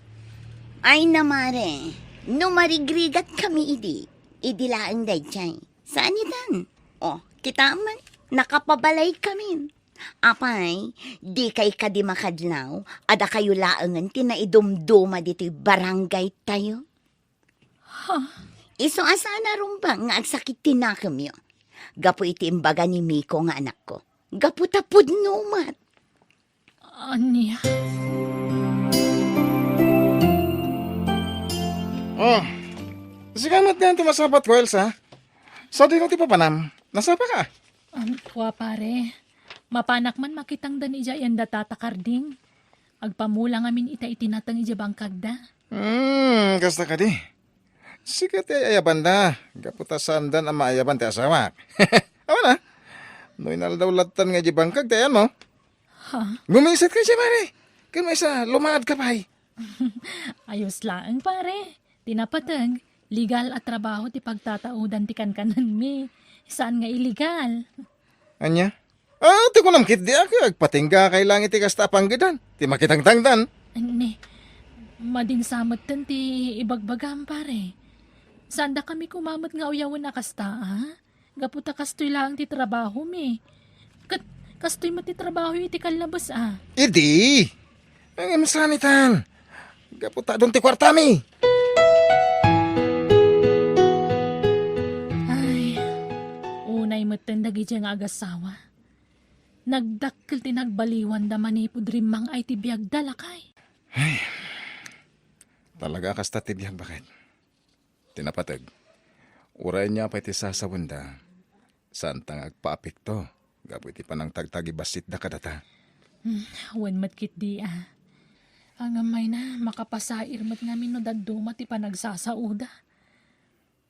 Ay na, Mare. No marigrigat kami idi. Idi laang dayjay. Saan itan? Oh, kita man. Nakapabalay kami. Apay, di kay kadi makadlaw, ada kayo laangan tinaidumduma dito barangay tayo. Iso asana rumbang nga agsakit tinakam yo. Gapu iti imbaga ni Miko nga anak ko. Gapu tapod numat. Anya? Oh, sikamot nga tumasapat ko, Elsa. Sa di ko ti papanam, nasapa ka? Kwa pare, mapanak man makitang dan ija yan datatakarding. Agpamula ngamin ita itinatang ija bangkagda. Kasta ka di. Sikat ay ayaban da. Kaputasan dan ang maayaban ti asawa. Awa na. Noy naldawlatan nga di bangkag, tayan mo. Ha? Gumisat ka siya, pare. Kan may isa, lumaad ka pa. Ayos lang pare. Tinapatag, legal at trabaho ti pagtataudan ti kankanan mi. Saan nga illegal? Anya? Ti ko namkit di ako. Agpatingga kay lang iti kasta panggidan. Ti makitang-tangdan. Ani, madinsamot tan ti ibagbagam pare. Saan da kami kumamot nga uyawan na kasta, ha? Gaputa kastoy lang ti trabaho mi. Kastoy mo ti trabaho iti kalabas, Idi. Ang masanitan. Gaputa doon ti kwartami. Ay, unay mo tandagi dyan nga agasawa. Nagdakkel ti nagbaliwan da manipod rimang ay ti biyag dalakay. Talaga kasta ti biyag bakit? Tinapatag. Uray niya pa iti sasawanda. Saan tang agpaapikto? Gapu iti panang tagtagi basit da kadata. Wan matkit di Ang amay na makapasair mat ngamin no daduma ti panagsasauda.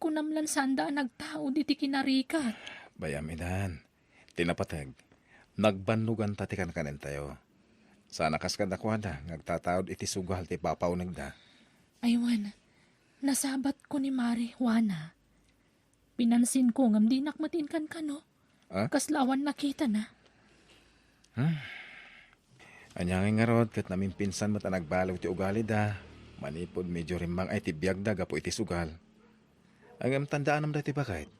Kunamlan sanda nagtao di ti kinarikat. Bayamidan. Tinapatag. Nagbanlugan tatikan kanin tayo. Sana kas kadakwada. Nagtataod iti sugal ti papaunag da. Aywan, nasabat ko ni Mari, Juana. Pinansin ko ngam di nakmatin kan kano. Kaslawan nakita na. Anyangin nga rod, kat namin pinsan mo ta nagbalaw ti ugali da. Manipod medyo rimang ay ti biyag da, gapo iti sugal. Ang tandaan nam dati bakit?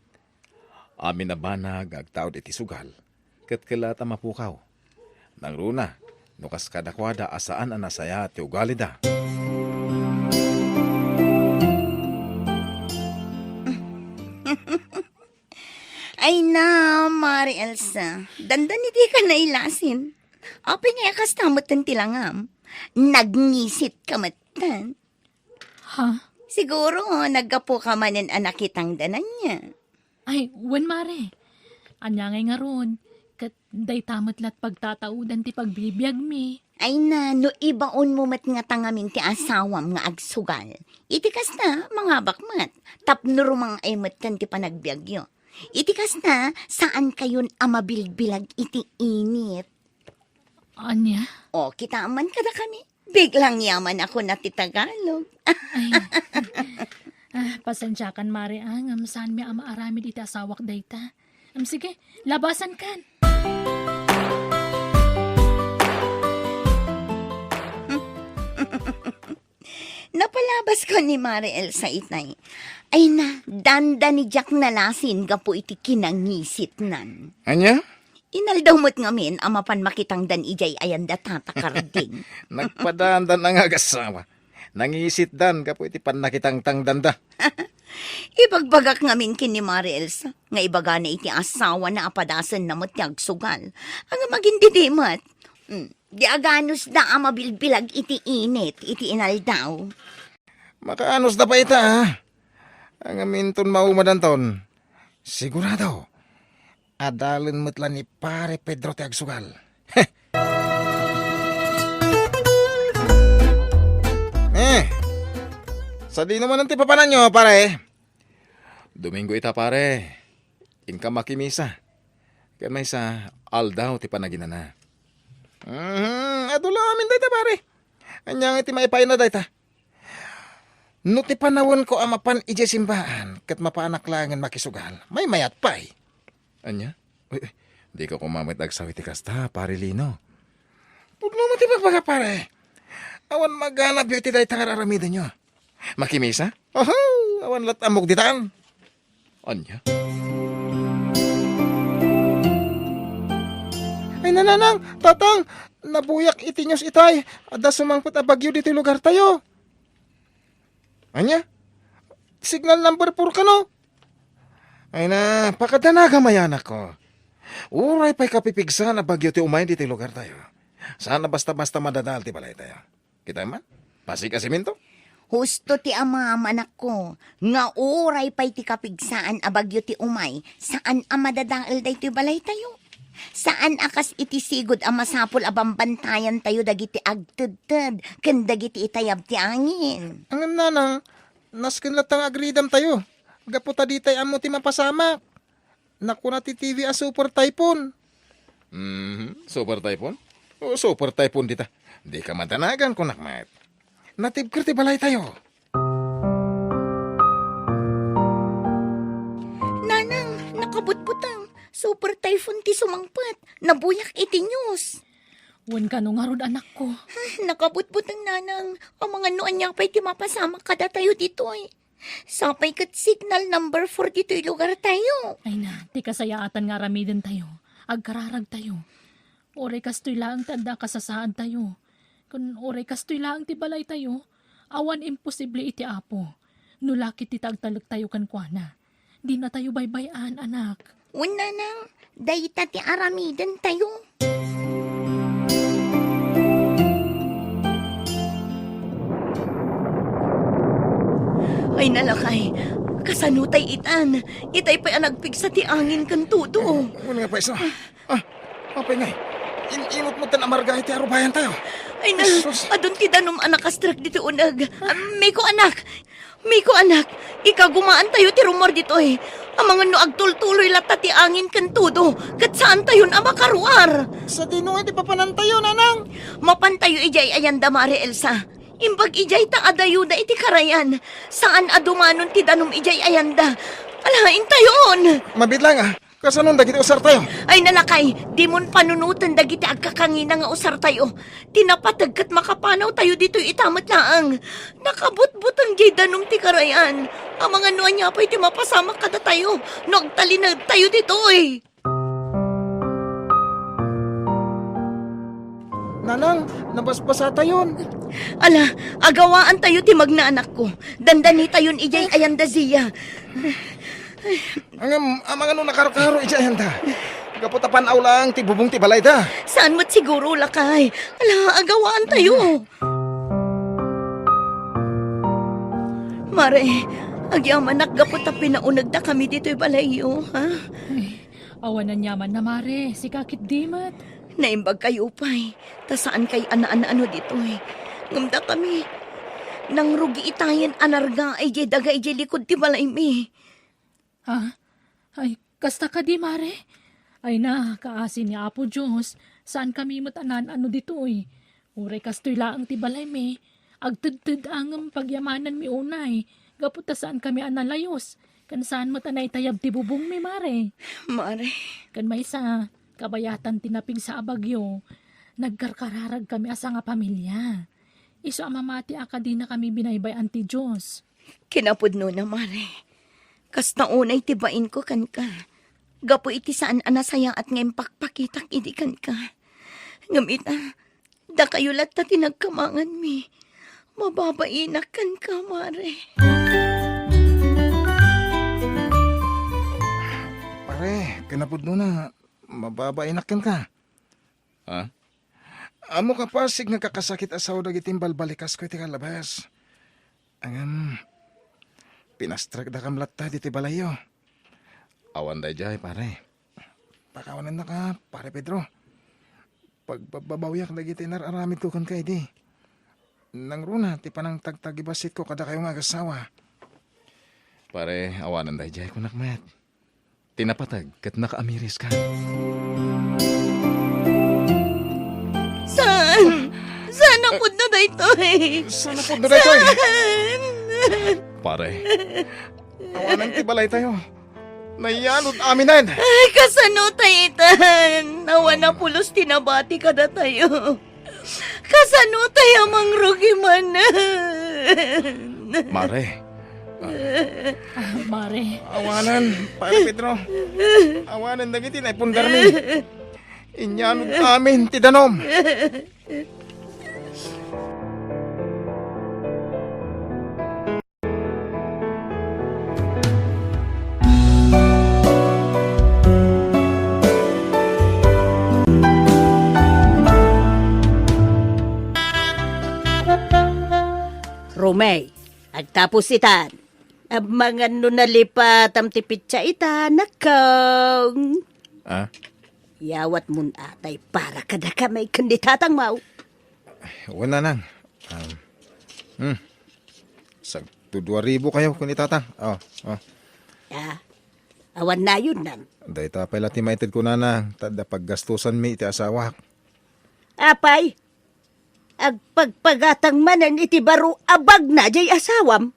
Amin na banag, agtaod iti sugal. Kat kilata mapukaw. Nang runa, nukas kadakwada asaan ang nasaya ti ugali da. Ay na, Mari Elsa. Dandan hindi ka nailasin. Apay nga kastamatan tilangam. Nagngisit ka matan. Ha? Siguro, naggapo ka manin anak kitang danan niya. Ay, wan Mari. Anya ngay nga ron. Kat day tamat lat pagtataudan ti pagbibiyag mi. Ay na, no ibaon mo mat nga tangamin ti asawam nga agsugal. Itikas na, mga bakmat. Tapno rumang ay matan ti panagbiagyo. Itikas na, saan kayon amabilbilag iti init? Anya? O, kita man kada kami. Biglang yaman ako na ti Tagalog. Ay. Pasensya kan Mari ang saan mi ama aramid iti asawak dayta. Sige, labasan kan. Napalabas ko ni Mari Elsa itay. Ay na, danda ni Jack nalasin gapo iti kinangisit nan. Anya? Inaldaw mo't ngamin amapan makitang dan ijay ayan da tatakarding. Nagpadandan ang agasawa. Nangisit dan, kapo iti panakitang tangdanda. Ibagbagak ngamin kin ni Mari Elsa. Nga ibaga na iti asawa na apadasan na mo't yagsugal. Ang maging didimat. Di aganos da mabilbilag iti init, iti inaldaw. Makaanos na pa ita, ha? Ang aminton maumadanton. Sigurado. Adalin mo't lang ni pare Pedro ti agsugal. Sa di naman ang tipapanan nyo, pare. Domingo ita pare. Inka makimisa. Kaya may sa aldaw ti panaginana. Adula amin dayta, pare. Anyang iti maipay na dayta. No ti panawon ko amapan ije simbahan, kat mapaanak langan makisugal. May mayat pay. Anya? Uy, di ka kumamit agsawi ti kasta, pare Lino. Pugno mo ti pagbaga, pare. Awan maghanap yung ti dayta nga raramidan nyo. Makimisa? Oho, awan lat amok ditan. Anya? Ay nananang, tatang, nabuyak itinyos itay. Ada sumangpot a bagyo dito lugar tayo. Anya? Signal number 4 ka no? Ay na, pakadanaga mayan ako. Uray pa'y kapipigsa na bagyo ti umay dito lugar tayo. Sana basta-basta madadal ti balay tayo. Kita man? Pasi ka siminto? Husto ti amaman ako, nga oray pa'y ti kapigsaan a bagyo ti umay, saan a madadaal day ti balay tayo? Saan akas iti sigod a masapol a bambantayan tayo dagiti agtudtud, ken dagiti itayab ti angin. Ang nanang, naskin latang agridam tayo. Gaputa ditay amo ti mapasamak. Naku na ti TV a super typhoon. Super typhoon? O super typhoon dita. Di ka matanagan ko nakmat. Natibkir ti balay tayo. Nanang, nakabutbutang, super typhoon ti sumangpat, nabuyak iti news. Wan ka nung harod anak ko. Nakabutbutang nanang, ang mga noan niya pa'y ti mapasama kada tayo dito ay. Sapay kat signal number 4 dito lugar tayo. Ay na, ti kasayaatan nga ramidin tayo. Agkararag tayo. Oray kastoy lang tanda kasasaan tayo. Kung oray kastoy lang ti balay tayo, awan imposible iti apo. Nulakit ti tagtalag tayo kan kuana. Di na tayo baybayan, anak. Una nang, dayta ti aramidan tayo. Ay nalakay, kasanutay itan. Itay pa'y nagpigsa ti angin kan tudo. Muna nga pa isa. Apay ngay. Inimot mo tan amarga iti arubayan tayo. Ay na, Sus. adun ti danom anak astrak dito unag. Miko anak, ikagumaan tayo ti rumor dito eh. Ang mga no agtultuloy lata ti angin kan tudo. Kat saan tayo na makaruar? Sa dinungan ti papanan tayo, nanang. Mapantayo ijay ayan da Mare Elsa. Imbag ijay ta adayuda iti karayan. Saan adumanon ti danom ijay ayanda. Alain tayon. Mabit lang Kasanon dagiti usar tayo. Ay nalakay, di mon panunutan dagiti agkakangina nga usar tayo. Tinapatag kat makapanaw tayo dito itamat laang. Nakabutbutang jay danom ti karayan. Ang mga nuan niya pa'y ti mapasama kada tayo. Nagtalinag tayo dito eh. Nanang, nabasbasa tayon. Ala, agawaan tayo ti magnaanak ko. Dandani tayon ijay ayanda ziya. Ang mga nung nakaro-karo ija yanda. Kaputapan aw lang ti bubong ti balay da. Saan mo't siguro lakay? Ala, agawaan tayo. Mare, agyaman nakgapot a pinaunag da kami dito'y balayo, ha? Awan na nyaman na mare, si kakit dimat. Naimbag kayo pa'y, ta saan kay ana-ana-ano dito'y. Ngamda kami, nang rugi itayan anarga ay jay daga ay jay likod ti balay mi. Ha? Ay, kasta ka di, mare? Ay na, kaasin ni Apo Diyos, saan kami matanan ano dito eh. Uray kastoy laang ti balay me, agtudtud ang pagyamanan mi unay, gaputa saan kami analayos, kan saan matanay tayab ti bubong mi, mare. Mare, Kan may sa kabayatan tinaping sa abagyo, nagkarkararag kami asa nga pamilya. Iso amamati akadi na kami binaybayan ti Diyos. kinapudno na mare. Kas naunay tibain ko kan ka. Gapo iti saan anasaya at ngayon pakpakitak idi kan ka. Ngamita, da kayo latta tinagkamangan mi. Mababainak kan ka, mare. Pare, kinapudno na. Mababainak ka. Ha? Amo ka pasig nga kakasakit asaw dagiting balbalikas ko iti kalabas. Angam, pinastrag da kamlat ta diti balayo. Awan da jay pare. Pakawanan na ka, pare Pedro. Pagbabawyak dagiti nararamid ko kan kay di. Nang runa, ti panang tagtagibasit ko kada kayo nga agasawa. Pare, awanan da jay ko nakmat. Tinapatag kat nakaamiris ka. Saan ako na dito eh? Sana po na dito eh. Pare, awanan ti balay tayo. Nayanod aminan. Ay, kasano tayo itan? Nawa na pulos tinabati ka na tayo. Kasano tayo mangrugi man? Mare, Mare, awanan, pare Pedro. Awanan dagiti na ipundar mi. Inyanod amin ti danom. Romay, agtapos itan. Ang mga nunalipat am tipitsa itan, nakaw. Ah? Yawat mun atay para kada ka may kandidatang mau. Wala nang. Sag 2,000 kayo kung itatang. Oh. Ah, awan na yun nan. Day ta pala ti maited ko na tada paggastusan mi iti asawak. Apay, agpagpagatang manan iti baro abag na jay asawam.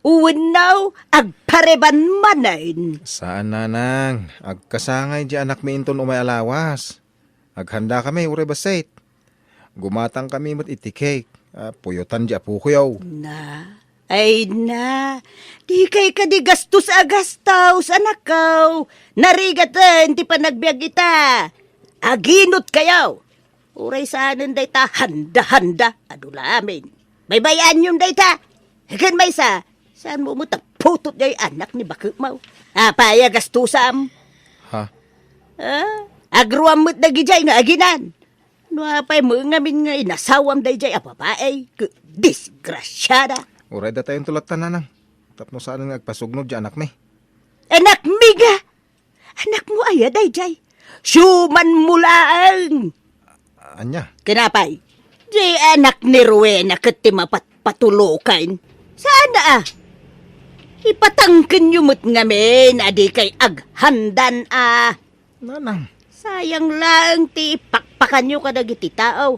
Uwinaw, agpareban manan. Saan nanang? Agkasangay di anak mi inton umay alawas. Aghanda kami ure basait. Gumatang kami mat iti cake. Puyotan di apo kuyaw. Ay na, di kay ka di gastos agastaw, anak kaw. Narigatan, ti panagbiag ita. Aginot kayaw. Uray saanan day ta, handa-handa. Adula amin. May bayan yung day ta. Hagan may sa, saan mo mo taputot day anak ni bakit mo? Apaya gastusam. Ha? Agruam mo't nagijay nga aginan. No apay mo ngamin nga inasawam day jay apapaay. Disgrasyada. Uray da tayong tulatan nanang. Tapno saan nga agpasugnod di anak mi. Anak miga! Anak mo ay day jay. Suman mulaang. Anya? Kinapay, di anak ni Rowena katimapat patulukan. Saan na Ipatangkin yumot ngamin, adi kay aghandan Nanang. Sayang lang ti pakpakan nyo kadag iti tao.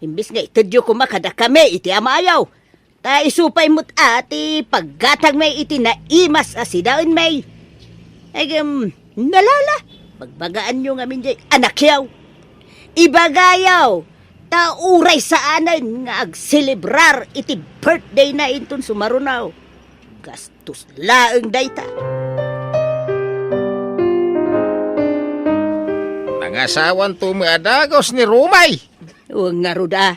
Imbis nga itadyo kumakada kami iti amayaw. Ta isupay mo't ati paggatag may iti naimas asidaon may. Nalala. Pagbagaan nyo ngamin jay anak yaw. Ibagayaw. Ta uray sa anan nga agselebrar iti birthday na inton sumarunaw. Gastos laeng dayta. Nangasawan tumiadagos ni Rumay. Uwang nga ruda.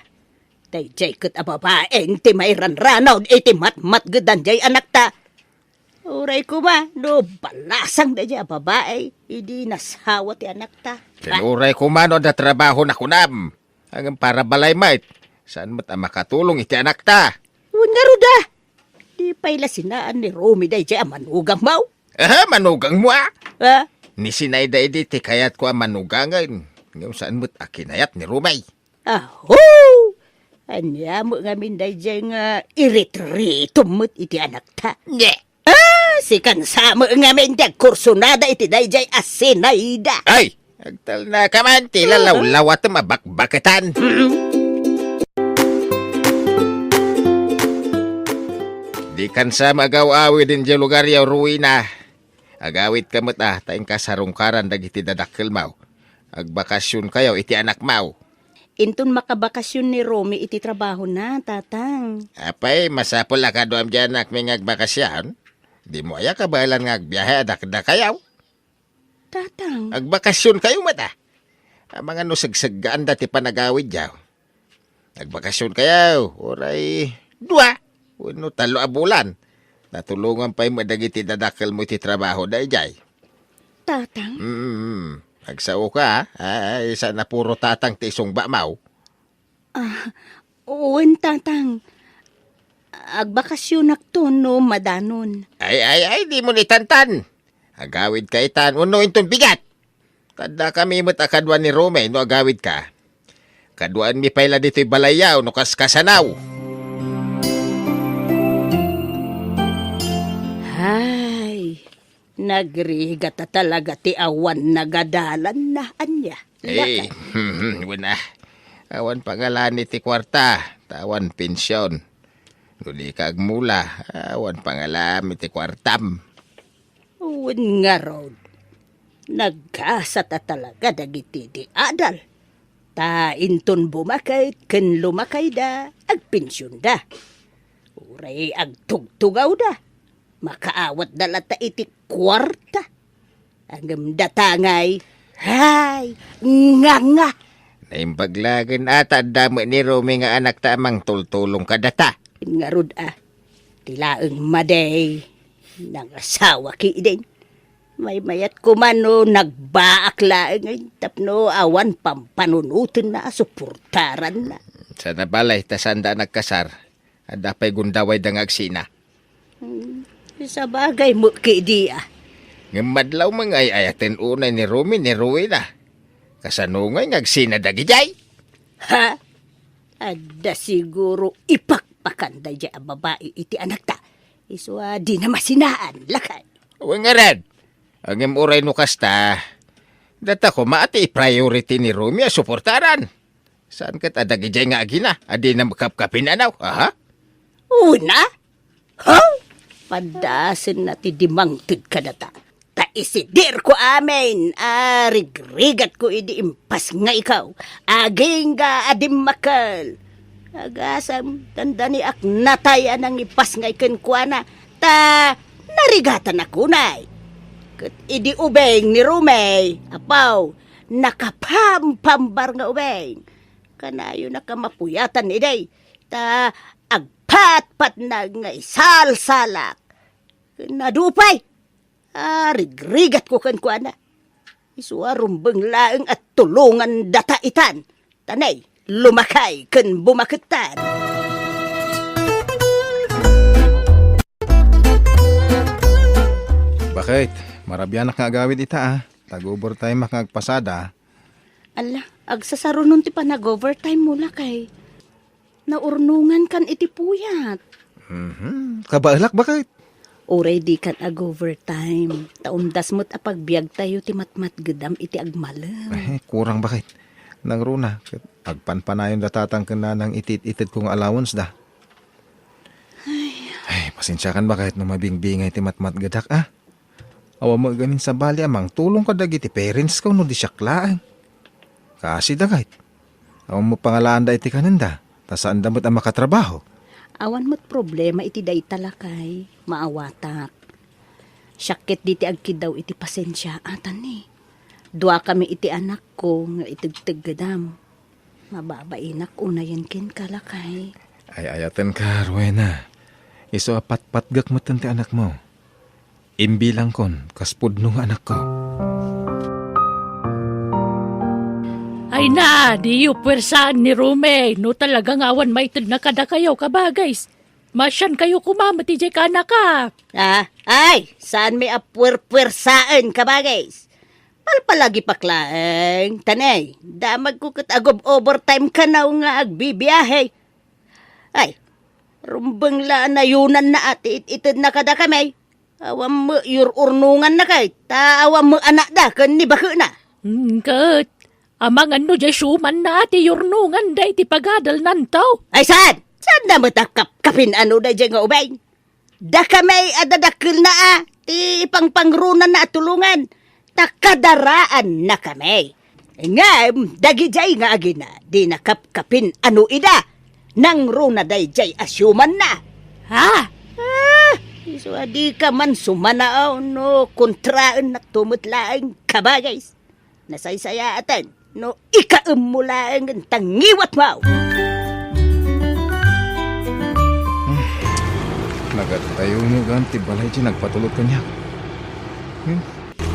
Tay jay kat ababaeng ti may ranranaw iti matmat gedan jay anak ta. Uray ko ma, no balasang da jay ababae. Idi nasawa ti anak ta. Tinuray ko man o na trabaho na kunam. Hanggang para balay mait. Saan mo't makatulong iti anak ta? Uwang nga ruda. Di pa'y lasinaan ni Romy day jay manugang mau. Manugang mo ah. Ha? Ni sinayda iti ti kayat ko ang manugangan. Ngayon saan mo't akinayat ni Rumay. Aho! Anya mo nga minday jay nga iritrito mo't iti anak ta. Nye! Si kansama nga minday kursunada iti day jay asinayda. Ay! Agtal na ka man, tila lawlaw at mabakbakatan. Di kan sa magaw-awi din dyan lugar yaw ruina. Agawit ka mo't tayong kasarungkaran dagiti dadakil mau. Agbakasyon kayo iti anak mau. Inton makabakasyon ni Romy iti trabaho na, tatang. Apay, masapol ka doon dyan may agbakasyon. Di mo aya kabalan nga agbiyahe adakda kayaw. Tatang. Agbakasyon kayo mata. Ang mga nusagsagaan dati panagawid yaw. Agbakasyon kayo. Oray, 2. Uno, 3 bulan. Natulungan pa yung madagiti dadakil mo iti trabaho da jay. Tatang? Nagsao ka, isa na puro tatang ti isong bamaw. Uwan tatang. Agbakasyon to no madanon. Ay, di mo ni tantan. Agawid ka itan, uno intong bigat. Tanda kami mo't akadwan ni Rome, no agawid ka. Kadwaan mi payla dito'y balayaw, no kaskasanaw. Hay, nagrigat na talaga ti awan nagadalan na anya. Eh, wala. Awan pangalan ni ti kwarta, tawan pensyon. Luli ka agmula, awan pangalan ti kwartam. Uwan nga road. Nagkasat na talaga dagiti di adal. Ta inton bumakay, ken lumakay da, agpensyon da. Uray agtugtugaw da. Makaawat dala ta iti kwarta. Ang datangay, hay, nga. Naimbaglagan ata damo ni Rome nga anak tamang tultulong kadata. Nga rod tilaeng maday, nang asawa ki din. May mayat ko man no, nagbaak laeng ay tapno awan pampanunutin na, suportaran na. Sa nabalay, tasanda nagkasar, adapay gundaway dangagsina. Sa bagay mo ki di Ngamadlaw mga ayaten unay ni Rome ni Rowena. Kasanungay ngagsina dagijay. Ha? Ada siguro ipakpakan da dya ang babae iti anak ta. Iswa di na masinaan, lakay. Uwang nga red. Ang imuray no kasta, data ko maati priority ni Rome a suportaran. Saan kat adagijay nga agina? Adi na makapkapin anaw, aha? Una? Ha? Padasin na ti dimangtid ka data. Ta isidir ko amin, rigrigat ko idi impas nga ikaw. Aging ga adim makal. Agasam, tanda ni ak nataya nang ipas nga ikan kuana. Ta narigatan ako nay. Kat idi ubeng ni Rumay, apaw, nakapampambar nga ubeng. Kanayo nakamapuyatan iday. Ta agpat-pat na nga isalsalak. Nadupay. Rigrigat ko kan kuana. Iswa rumbeng laeng at tulungan data itan. Tanay, lumakay kan bumaketan. Bakit? Marabyanak nga agawid ita Tag-overtime makagpasada. Ala, agsasarunon ti pa nag-overtime mula kay. Naurnungan kan iti puyat. Kabaalak bakit? Already kan ag-overtime. Taundas mo't apagbiag tayo ti matmat gedam iti agmalam. Kurang bakit? Nang runa, agpanpanayon datatang ka na ng itit-itit kong allowance da. Ay, pasensya kan bakit no mabingbingay ti matmat gadak Awa mo ganin sa bali amang tulong ka dagiti parents ko no di syaklaan. Kasi dagayt. Awa mo pangalaan da iti kananda. Tasaan damot ang makatrabaho. Awan mo't problema iti day talakay. Maawatak. Syakit diti agkid daw iti pasensya atan Dua kami iti anak ko nga itigtig gadam. Mababainak unayan kin kalakay. Ay ayatan ka, Rowena. Iso apat-patgak mo ti anak mo. Imbilang kon, kaspud nung anak ko. Ay na, di yu pwersaan ni Rume. No talagang awan maitid na kada kayo kabagays. Masyan kayo kumamati jay ka na ka. Ay, saan may apwer-pwersaan kabagays? Palpalagi paklaeng, tanay, damag ko kat agob overtime ka na nga agbibiyahe. Ay, rumbang laan na yunan na ati itid na kada kamay. Awam mo urnungan na kay, awam mo anak da, kan ni bako na. Kat, amang ano jay suman na ati yurnungan da iti pagadal nantaw. Ay, saan? Saan na matakap-kapin ano da dyan nga ubay? Da kamay adadakil na ti pangpangrunan na tulungan. Takadaraan na kami. Nga, dagijay nga agina, di nakapkapin ano ida. Nang runa day jay asyuman na. Ha? So, di ka man sumanaaw, no, kontraan na tumutlaang kabagays. Nasaysaya atan, no, ikaumulaang tangiwat mo. Nagatayo mo ganti balay di nagpatulog ka niya.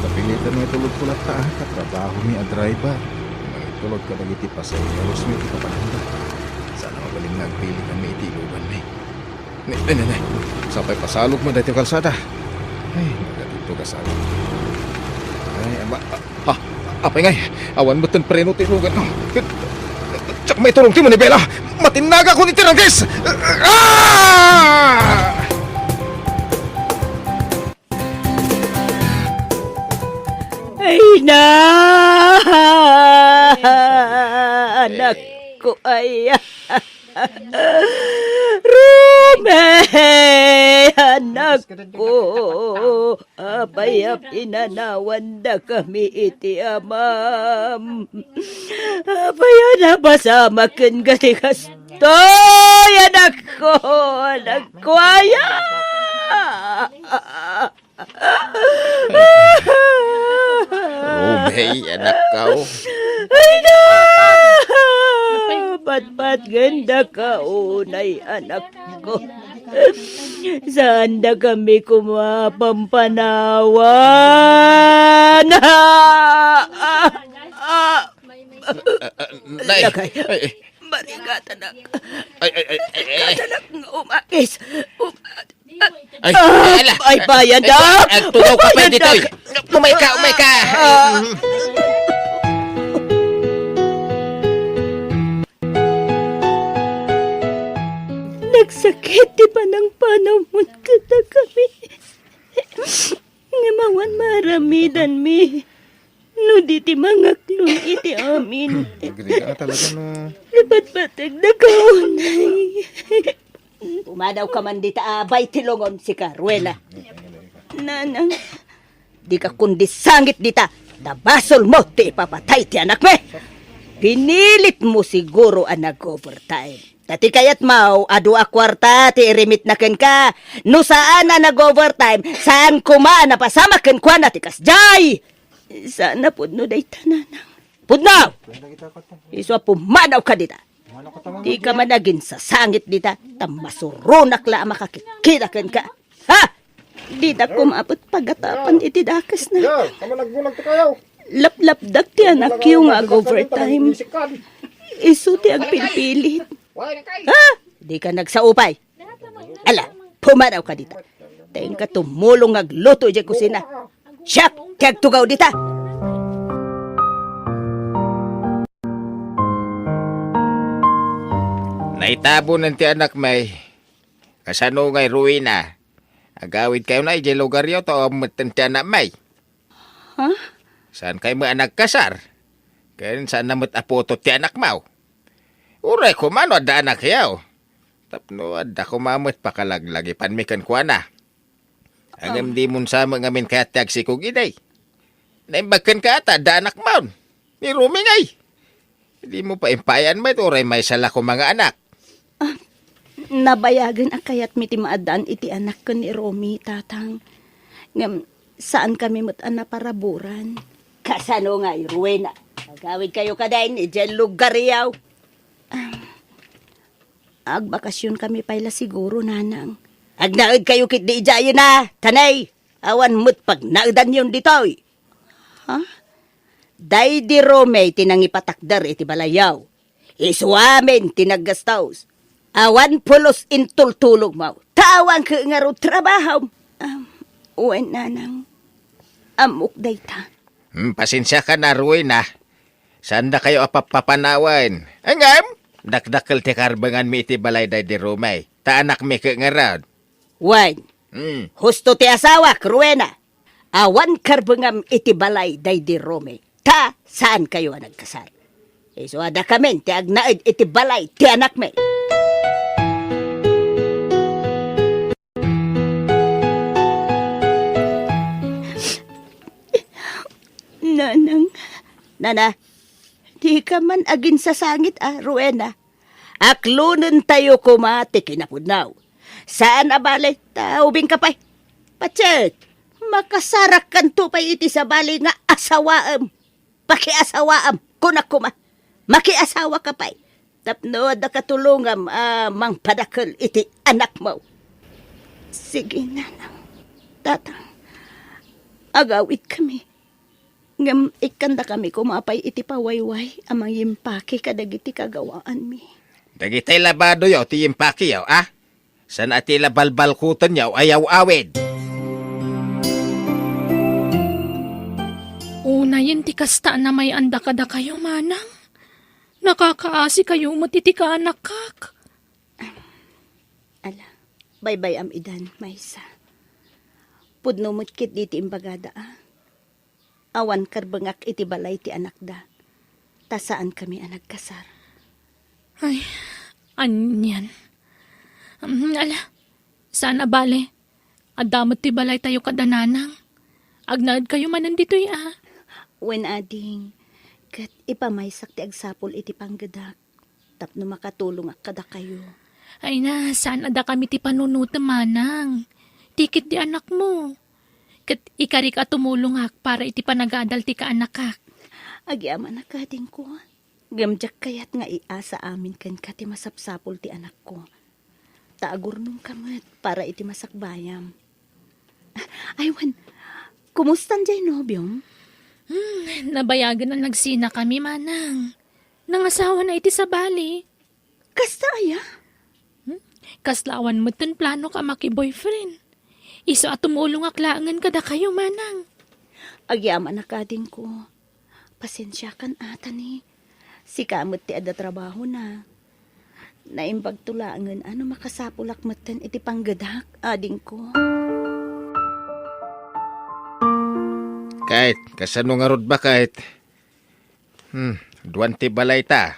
Kapilitan nga tulog pulat ta katrabaho mi a driver. Nagtulog ka dagiti pasayeros mi iti kapananda. Galing nga agpili kami itilugan may. Nay. Sampai pasalog mo dati yung kalsada. Ay, magatito ka salog. Ay, apay ngay. Awan mo tan preno tilugan. Tsak may tulong ti mo ni Bella. Matinaga ko ni Tirangges! Ah! Ay na! Anak ko ay... Rume! Anak ko! Apayap inanawan na kami iti amam. Apaya na basama ken gatikas toy! Anak ko! Anak ko aya! Rubay, anak kau. Ay na! Pat ganda ka, unay anak ko. Saan na kami kumapampanawan? Nay, Lagay. ay, Marigatan na. ay, Anak nga umakis. ay, ala. Ay, bayan na! Tugaw ka pa dito. Umay ka. Nagsakit di pa ng panamon kada kami. Ngamawan maramidan mi. No di ti mga klon iti amin. Agree ka talaga no. Lipat batag na kaunay. Umadaw ka man dita abay tilongon si Carwela. Nanang, di ka kundi sangit dita. Nabasol mo ti ipapatay ti anak me. Pinilit mo siguro ang nag-overtime. Dati kayat mau, adu a kwarta, ti irimit na ken ka. No saan na nag-overtime, saan kuma na pasama ken kwa na ti kasjay. Sana pudno day tananang. Pudno! Iswa pumanaw ka dita. Di ka man naging sasangit dita, tamasurunak la makakikita ken ka. Ha? Di na kumabot pagatapan iti dakas na. Tama nagbulag to kayo. Lap-lapdak ti anak yung overtime. Isu ti agpilpilit. Ha? Di ka nagsaupay. Ala, pumanaw ka dita. Tayong ka tumulong agluto dyan kusina. Siyak, kag tugaw dita. Naitabo ng ti anak may. Kasano ngay ruina. Agawid kayo na ije lugar yo to amatan ti anak may. Ha? Saan kayo mo anak kasar? Kaya saan namot apoto ti anak mau? Uray ko mano ada anak yaw. Tapno ada ko mamot pakalaglag ipanmikan ko na. Ang di mun sa mga min kaya tag si kugiday. Naimbakan ka ata ada anak mau. Ni Rumi ngay. Hindi mo pa impayan may uray may sala ko mga anak. Nabayagan ang kayat miti maadaan iti anak ko ni Romy, tatang. Ngam, saan kami mutan na paraburan? Kasano nga, Ruena? Agawid kayo kadain, dyan lugar yaw. Agbakasyon kami pala siguro, nanang. Agnaid kayo kit di ijayo na, tanay. Awan mo't pag nagdan yun ditoy. Ha? Day di Rome, tinangipatakdar iti balayaw. Isuamin, tinaggastaws. Awan pulos intultulog mo. Tawang ka nga ro trabaho. Uwan nanang. Amok day ta. Pasensya ka na, Ruina. Saan na kayo apapapanawan? Angam? Dakdakal ti karbangan mi iti balay day di Romay. Ta anak mi ka nga rad. Wan. Husto ti asawa, Cruena. Awan karbangam iti balay day di Rome. Ta, saan kayo nagkasal? So ada kami, ti agnaid iti balay, ti anak me. Nanang, nana, di ka man agin sa sangit, Rowena. Aklunan tayo kumati kinapudnaw. Saan abalay, taubing ka pa'y. Patsek, makasarak kan tupay iti sa balay nga asawaam. Pakiasawaam, kunakuma. Makiasawa ka pa'y. Tapno da katulungam mang padakal iti anak mo. Sige, nanang. Tatang, agawit kami. Ngam ikanda kami kumapay iti pawayway amang yimpaki kadagiti kagawaan mi. Dagitay labado yaw, tiyim paki yaw, ah? San atila balbalkutan yaw, ayaw awid. Una yun ti kasta na may anda kada kayo, manang. Nakakaasi kayo matiti ka anak kak. Ala, bye-bye am idan, maysa. Pudno mutkit diti imbagada Awan karbengak iti balay ti anak da. Tasaan kami anak kasar. Ay, anyan. Ala, sana bale. Adamot ti balay tayo kadananang. Agnaad kayo manan dito'y When ading, kat ipamaysak ti agsapol iti panggadak. Tapno makatulong kada kayo. Ay na, saan ada kami ti panunuta manang. Tikit di anak mo. Kat ikarik at tumulong para iti panagadal ti ka anak kak. Agyaman na kading ko. Gamjak kayat nga iasa amin kan kati masapsapol ti anak ko. Taagur nung kamat para iti masakbayam. Aywan, kumustan jay nobyong? Nabayagan na nagsina kami manang. Nangasawa na iti sa bali. Kasta aya? Kaslawan mo ten plano ka maki-boyfriend. Iso at tumulong aklangan kada kayo manang. Agyaman na kading ko. Pasensya kan ata ni. Si kamot ti ada trabaho na. Naimbag tulangan ano makasapulak matan iti panggadak ading ko. Kahit, kasano nga rod ba kahit? Duwan ti balay ta.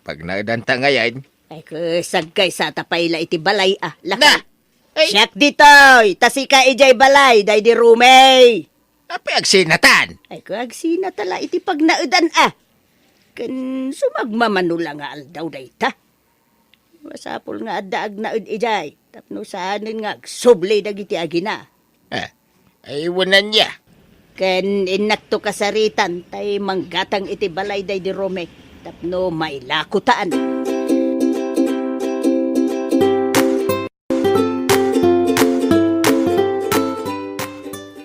Pag naadanta ngayon, Ay sagkay sa tapayla iti balay Laki. na! Ay, Siyak ditoy, tasika ijay balay, day di rumay. api agsinatan. Ay kagsina tala iti pagnaudan Kan sumagmamano nga aldaw day ta. Masapol nga addaag naud ijay, tapno saanin nga subli dagiti agina. Ay, wanan niya. Ken inakto kasaritan tay manggatang iti balay day di Rome tapno may lakutaan.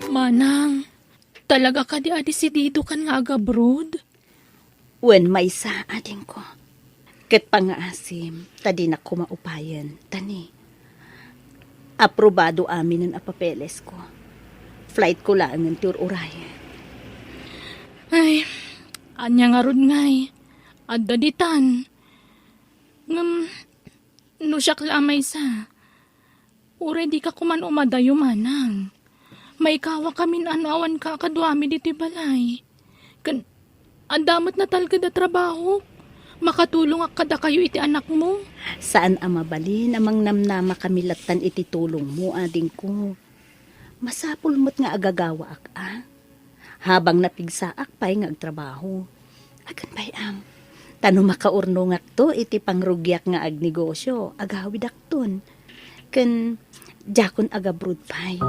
Manang, talaga ka di adisidido kan nga agabroad? Wen may sa ading ko. Ket pangaasim tadi na kumaupayan tani. Aprobado amin ang apapeles ko. Flight ko lang ang tour urayan. Ay, anya nga rod ngay. Adda ditan. No siya klamay sa. Ure di ka kuman umadayo manang. May kawa kami anawan ka kadwami diti balay. Kan, andamot na talga da trabaho. Makatulong kada kayo iti anak mo. Saan amabali namang namnama kami latan iti tulong mo ading ko. Masapul mo't nga agagawa Habang napigsaak pa'y nga agtrabaho. Agan bayam. Tano makaurnongak to iti pangrugyak nga agnegosyo. Agawid akton. Ken jakon agabrod pa'y.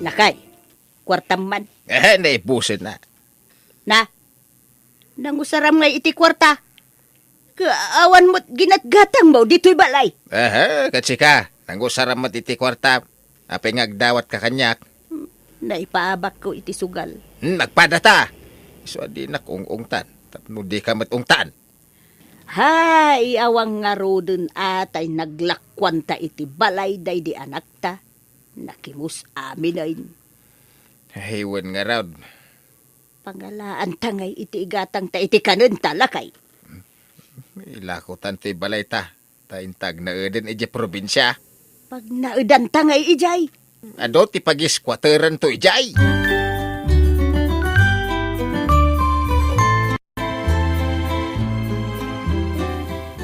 Nakay, kwartam man. Naipusin na. Na, nangusaram nga iti kwarta. Kaawan mo't ginatgatang mo dito'y balay. Katsika. Nangusaram mat iti kwarta. Apay ngagdawat ka kanyak. Naipaabak ko iti sugal. Nagpadata. So, di nakungungtan. Tapno di ka matungtan. Hay, awang nga rodon atay naglakwanta iti balay day di anak ta. Nakimus amin ay Haywan nga raw. pangalaan tangay iti igatang ta iti kanon talakay. Ilakutan ti balay ta. Taintag na eden ije probinsya. Pag naudan tangay ijay. Ado ti pag-squatteran to ijay.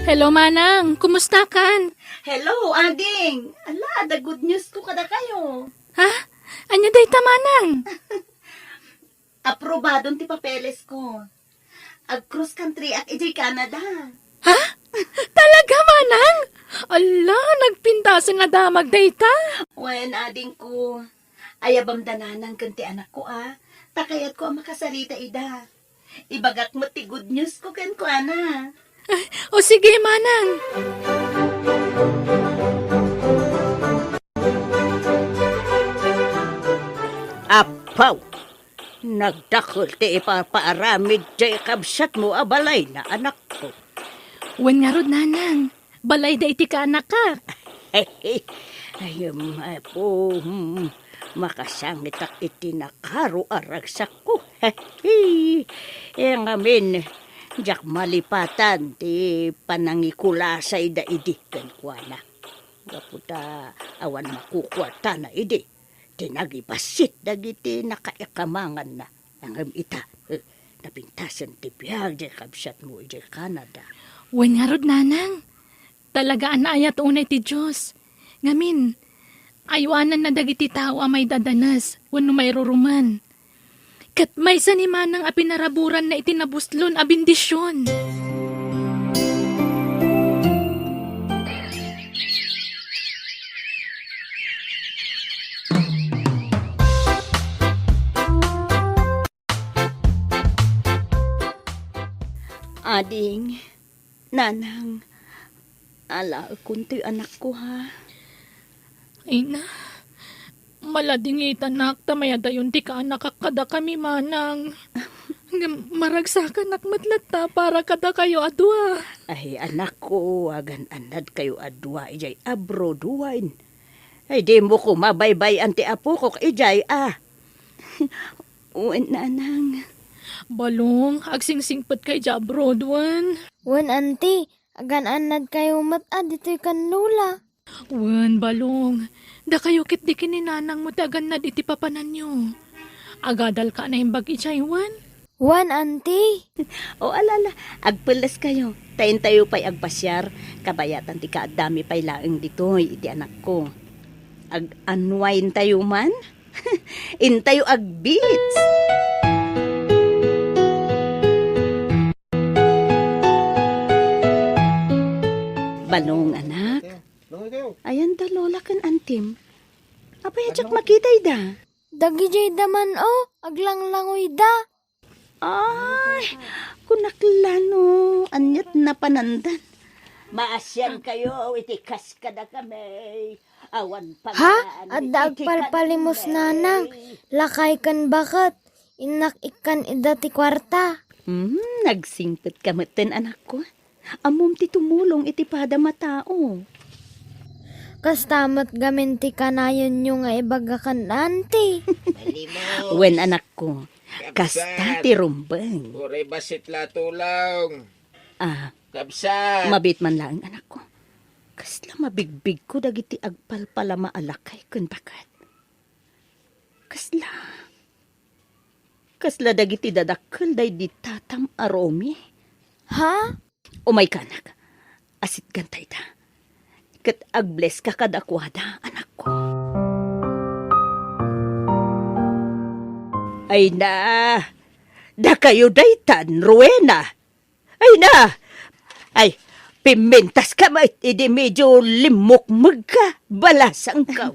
Hello manang, kumusta kan? Hello, Ading. Ala, the good news ko kada kayo. Ha? Anya day ta manang? Aprobadon ti papeles ko. Ag cross country at ijay Canada. Ha? Talaga manang? Ala, nagpintasan nga damag day ta. Wen, Ading ko. Ayabam dananang kanti anak ko Takayat ko ang makasarita ida. Ibagat mo ti good news ko kan ko, ana. O sige, manang. Apaw! Nagdakol ti ipapaaramid jay kabsat mo abalay na anak ko. Wen nga rod, nanang. Balay da iti ka anak ka. Ayam, po, makasangit ak iti nakaro aragsak ko. Yang amin, jak malipatan ti panangikulasay da idi kan kuana. Gaputa awan makukwarta na idi. Tinagibasit dagiti nakaikamangan na. Ang ita, napintasan ti biyag di kabsat mo di Canada. Wen nga rod, nanang. Talaga anayat unay ti Diyos. Ngamin, aywanan na dagiti tao amay dadanas, wano may ruruman. Kat may sanimanang apinaraburan na itinabuslon a bendisyon. Ading, nanang, ala kunti anak ko ha. Ay na, maladingit anak, tamaya dayon ti ka anak kada kami manang. Maragsakan nak matlata para kada kayo adwa. Ay anak ko, agan anad kayo adwa, ijay abroad wain. Ay di mo ko mabaybay anti apo ko ijay Uwan nanang. Balong, agsingsingpet kay Jabroad, wan. Wen auntie, agan anad kayo matad dito'y kan lula. Wan, balong. Da kayo kit di kininanang mo tagan na iti papanan nyo. Agadal ka na yung bag-ichay, wan. Wan auntie. O alala, agpeles kayo. Tayin tayo pa'y agpasyar. Kabayatan ti kaadami pa'y laeng dito, iti anak ko. Ag-unwind tayo man? Intayo ag-beats. Balong anak. Lungoy kayo. Ayan da lola kan antim. Apay ajak makitay da. Dagi jay daman aglanglangoy da. Ay, kunaklano. Anyat na panandan. Maasyan kayo, itikas ka na kami. Awan pa Ha? Adda agpalpalimos nanang. Lakay kan bakat. Inak ikan ida ti kwarta. Nagsingpit ka maten anak ko. Amom ti tumulong iti pada matao. Kastamat gamin ti kanayon nyo nga ibagakan auntie. Wen anak ko, kasta ti rumbeng. Uray basit la tulong. Kabsat. Mabit man lang anak ko. Kasla mabigbig ko dagiti agpalpala maalakay kun bakat. Kasla dagiti dadakkel day di tatam aromi. Ha? Umay ka anak. Asit gantay ta. Kat agbless ka kadakwada anak ko. Ay na. Da kayo daytan, Rowena. Ay na. Ay, pimentas ka ma. Idi medyo limukmag ka. Balasang ka.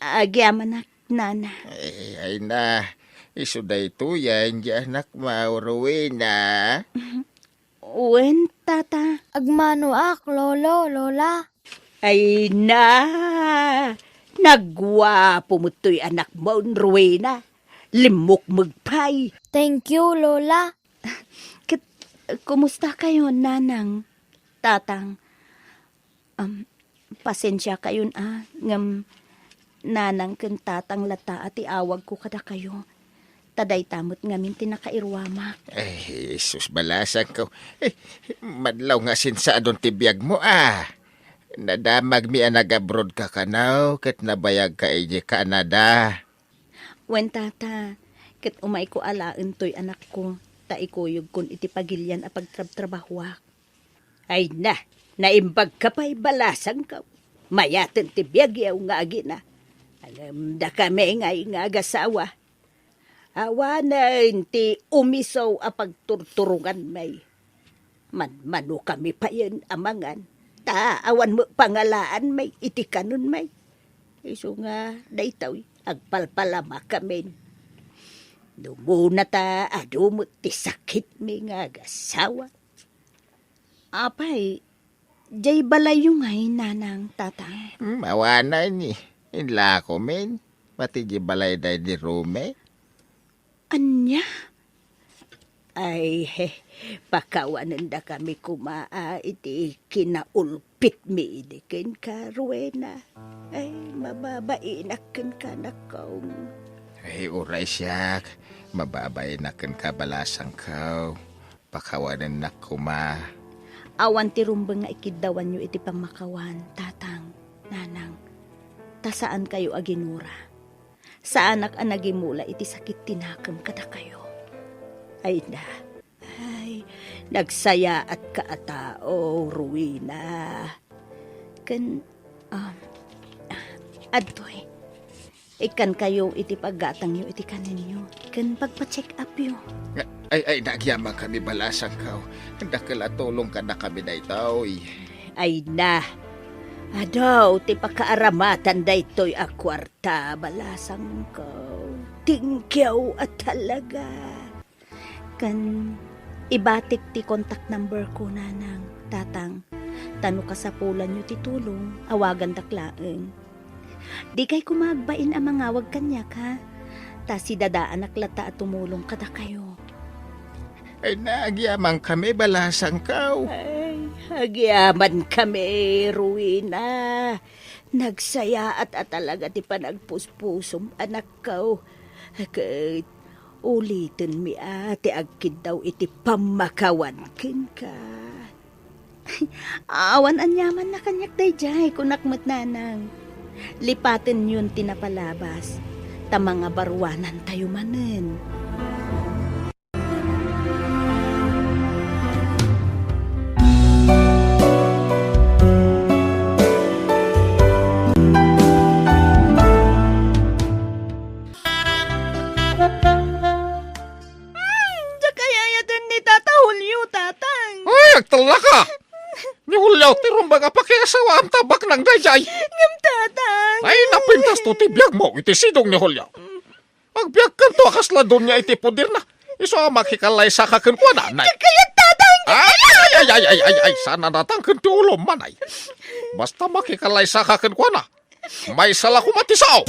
Agyaman nana. Ay na. Isuday to yan, di anak mauruwi na. Uwen, tata. Agmano lolo, lola. Ay na. Nagwapo mo to'y anak mo, Rowena. Limukmag pa'y. Thank you, lola. Kumusta kayo, nanang, tatang? Pasensya kayo ngam nanang ken tatang lata at iawag ko kada kayo. Taday tamot ngamin tinakairwama. Ay, Jesus, balasan ko. Madlaw nga sinsa adon tibiyag mo, Nadamag mi nag-abroad ka kanaw, kat nabayag ka iji Canada. Wen tata, ket umay ko alaan to'y anak ko, taikuyog kun iti pagilyan a pagtrabahwak. Ay na, naimbag ka pa'y balasang ka. Mayaten ti biyag yaw nga agi na. Alam da kami nga agasawa. Awanan ti umisaw a pagturturungan may. Mano kami pa yan amangan. Awan mo pangalaan may itikanon may. Iso nga daytaw agpalpalama kami. Dumuna ta adumot ti sakit mi nga agasawa. Apay, jay balay yung ngay nanang tatang. Mawana ni. Inla ko men. Pati di balay day di rume. Anya? Ay, pakawanan da kami kumaa iti kinaulpit mi idikin ka, Rowena. Ay, mababainak ka na kaum. Ay, uray siyak. Mababay na kan kabalasang kaw. Pakawanan na kuma. Awan ti rumbang nga ikidawan nyo iti pamakawan, tatang, nanang. Ta saan kayo aginura? Saan ak anagimula iti sakit tinakam kada kayo? Ay na, ay, nagsaya at kaatao, Rowena. Adtoy, ikan kayo iti paggatang nyo iti kaninyo. Kan pagpa-check up yo. Ay, nagyamang kami balasang kaw. Dakala tulong ka na kami na itaw. Ay na, adaw, ti pakaaramatan da ito'y akwarta, balasang ko. Tingkyaw at talaga. Kan, ibatik ti contact number ko, nanang, tatang. Tano ka sa pulan nyo ti tulong, awagan daklaeng. Di kay kumagbain ang mangawag kanyak, ha? Ta si dadaan naklata at tumulong kada kayo. Ay, nagyamang kami balasang kaw. Ay, agyaman kami, Rowena. Nagsaya at talaga ti panagpuspusom anak ko. Kat ulitin mi ati agkid daw iti pamakawan kin ka. Awan anyaman na kanyak dayjay kunakmat nanang. Lipatin yun tinapalabas. Ta mga barwanan tayo manen. Nagtala ka! Ni Hulyaw, tirumbaga pa kaya sawa ang tabak ng dayjay. Ngam tatang. Ay, napintas to tibiyag mo, iti sidong ni Hulyaw. Agbiag kan to, akasla doon niya iti pudir na. Iso makikalay sa kakin ko na, nay. Kaya tatang. Ay, sana natangkin ti ulom manay. Basta makikalay sa kakin ko na. May sala kumatisaw.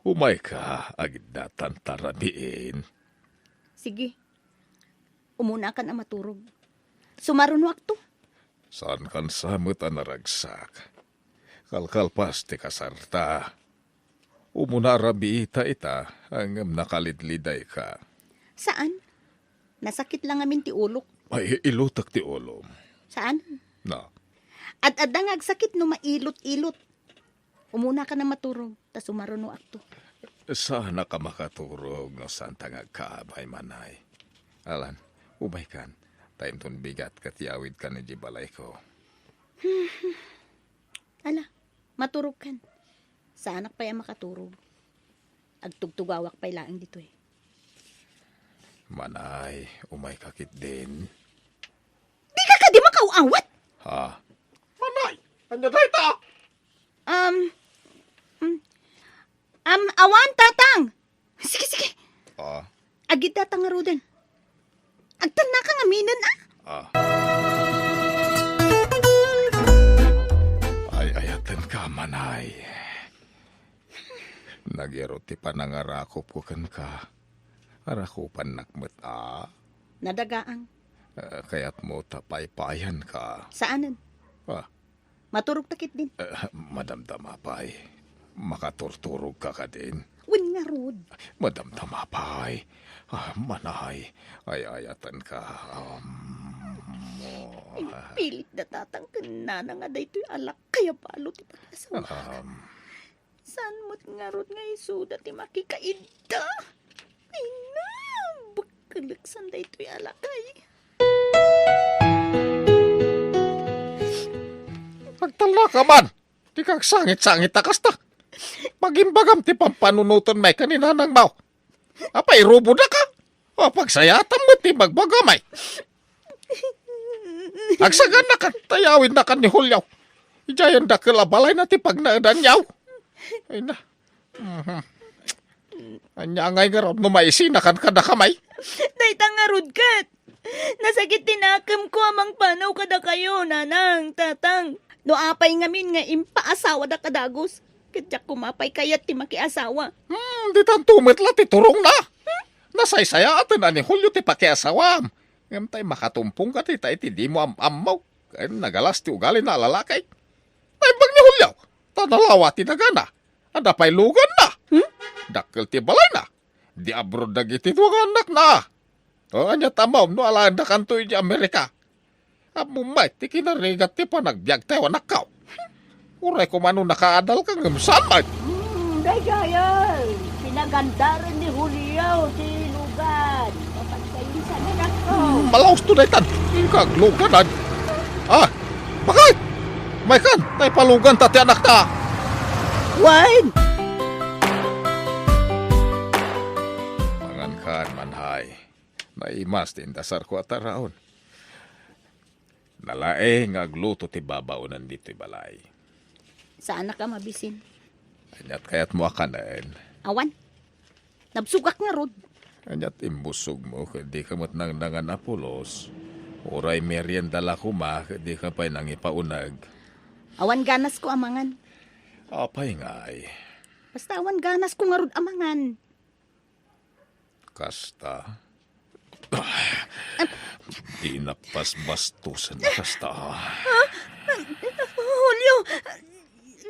Umay ka, agdatan tarabiin. Sige. Umuna ka na maturog. Sumarunwak to. Saan kan samot ang naragsak? Kalkalpas ti kasarta. Umuna rabiita ita, hanggang nakalidliday ka. Saan? Nasakit lang amin ti ulok. Ay, ilutak ti ulom. Saan? Na. At adangag sakit no mailot-ilot. Umuna ka na maturog, tas sumarunwak to. Sana ka makaturog no saan tangag kaabay manay. Alan, ubay kan. Tayo ton bigat katiyawid ka ni Jibalay ko. Ala, maturog kan. Saanak pa yung makaturog. Agtugtugawak pa ilaang dito eh. Manay, umay kakit din. Di ka di makauawat! Ha? Manay! Anya dahi ta? Awan, tatang! Sige. Ah? Agit tatang nga roden. Agtan na kang aminan, ah! Ay, ayatan ka, manay. Nagyarot ti panangarakop ko kan ka. Arakupan nakmet, Nadagaang. Kaya't mo tapaypayan ka. Saanan? Maturog takit din. Madamdama pay. Makaturturog ka ka din. Win nga rod. Madamdama pay. Manay, ay ayatan ka. Pilit na tatang kanana nga da ito'y alak kaya palo ti palasawa. Saan mo't nga rod nga isuda ti makikaida? Ay na, bakalaksan da ito'y alakay. Nagtala ka man. Di kag sangit-sangit na kasta. Magimbagam ti pampanunuton may kanina nang mau. Apay, rubo na ka. O, pagsayatan mo, ti magbagamay. Agsagan na ka, tayawin na ka ni Hulyaw. Ijayan da kalabalay na ti pagnaadan yaw. Ay na. Anya ngay nga ron, numaisinakan ka na kamay. Dayta nga rod kat. Nasakit tinakam ko amang panaw kada kayo, nanang, tatang. No apay ngamin nga impaasawa da kadagos. Kadyak kumapay kayat ti makiasawa. Di tan tumitla ti turong na. Nasaysaya atin ani Hulyo ti pakiasawam. Ngam tay makatumpong ka ti tay ti di mo amaw. Kaya nagalas ti ugali na lalakay. Ay bag ni Hulyo. Tanalawa ti nagana. Anda pa'y lugan na. Dakkel ti balay na. Di abroad na giti anak na. O anya tamaw no alaan na kanto di Amerika. Amumay ti kinarigat ti panagbiag tayo anak ka. Uray ko mano nakaadal ka ng samad. Dayayal, pinagandaran ni Julio si lugan. Kapag kayo sa nanak ko. Malaos to daytan. Ikagluganan. Bakit? May kan, tay palugan tati anak ta. Wan! Mangan kan manhay. Naimas din dasar ko ataraon. Nalae nga agluto ti babaunan dito balay. Saan ka mabisin? Anyat kayat mo akanan. Awan, nabsugak nga rod. Anyat imbusog mo, di ka mo't nang nangan apulos. Uray merienda la kuma, di ka pa'y nang ipaunag. Awan ganas ko amangan. Apay ngay. Basta awan ganas ko nga rod amangan. Kasta. Di napasbastusan na kasta. Julio,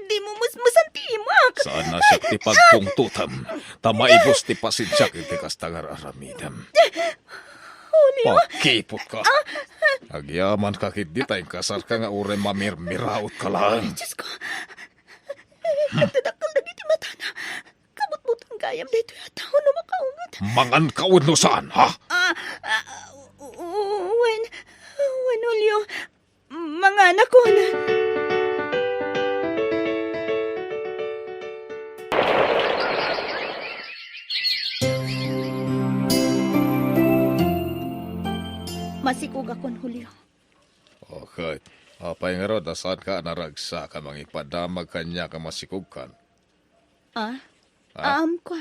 di mo musmusan timak. Saan na siya ti pagtungtutam? Tamaibos ti pasidyak iti kasta nga aramidam. Pakipot ka. Agyaman ka kit tayong kasar ka nga ure mamirmiraot ka lang. Diyos ko, katadakal na giti mata na. Kabut-butang gayam dito yata ako na makaungat. Mangan kaun no saan, ha? When Julio, mga anak ko na. Masikog akon, Julio. Okay. Apay nga ro, saan ka naragsa ka mang ipadamag kanya ka masikog kan? Kwa,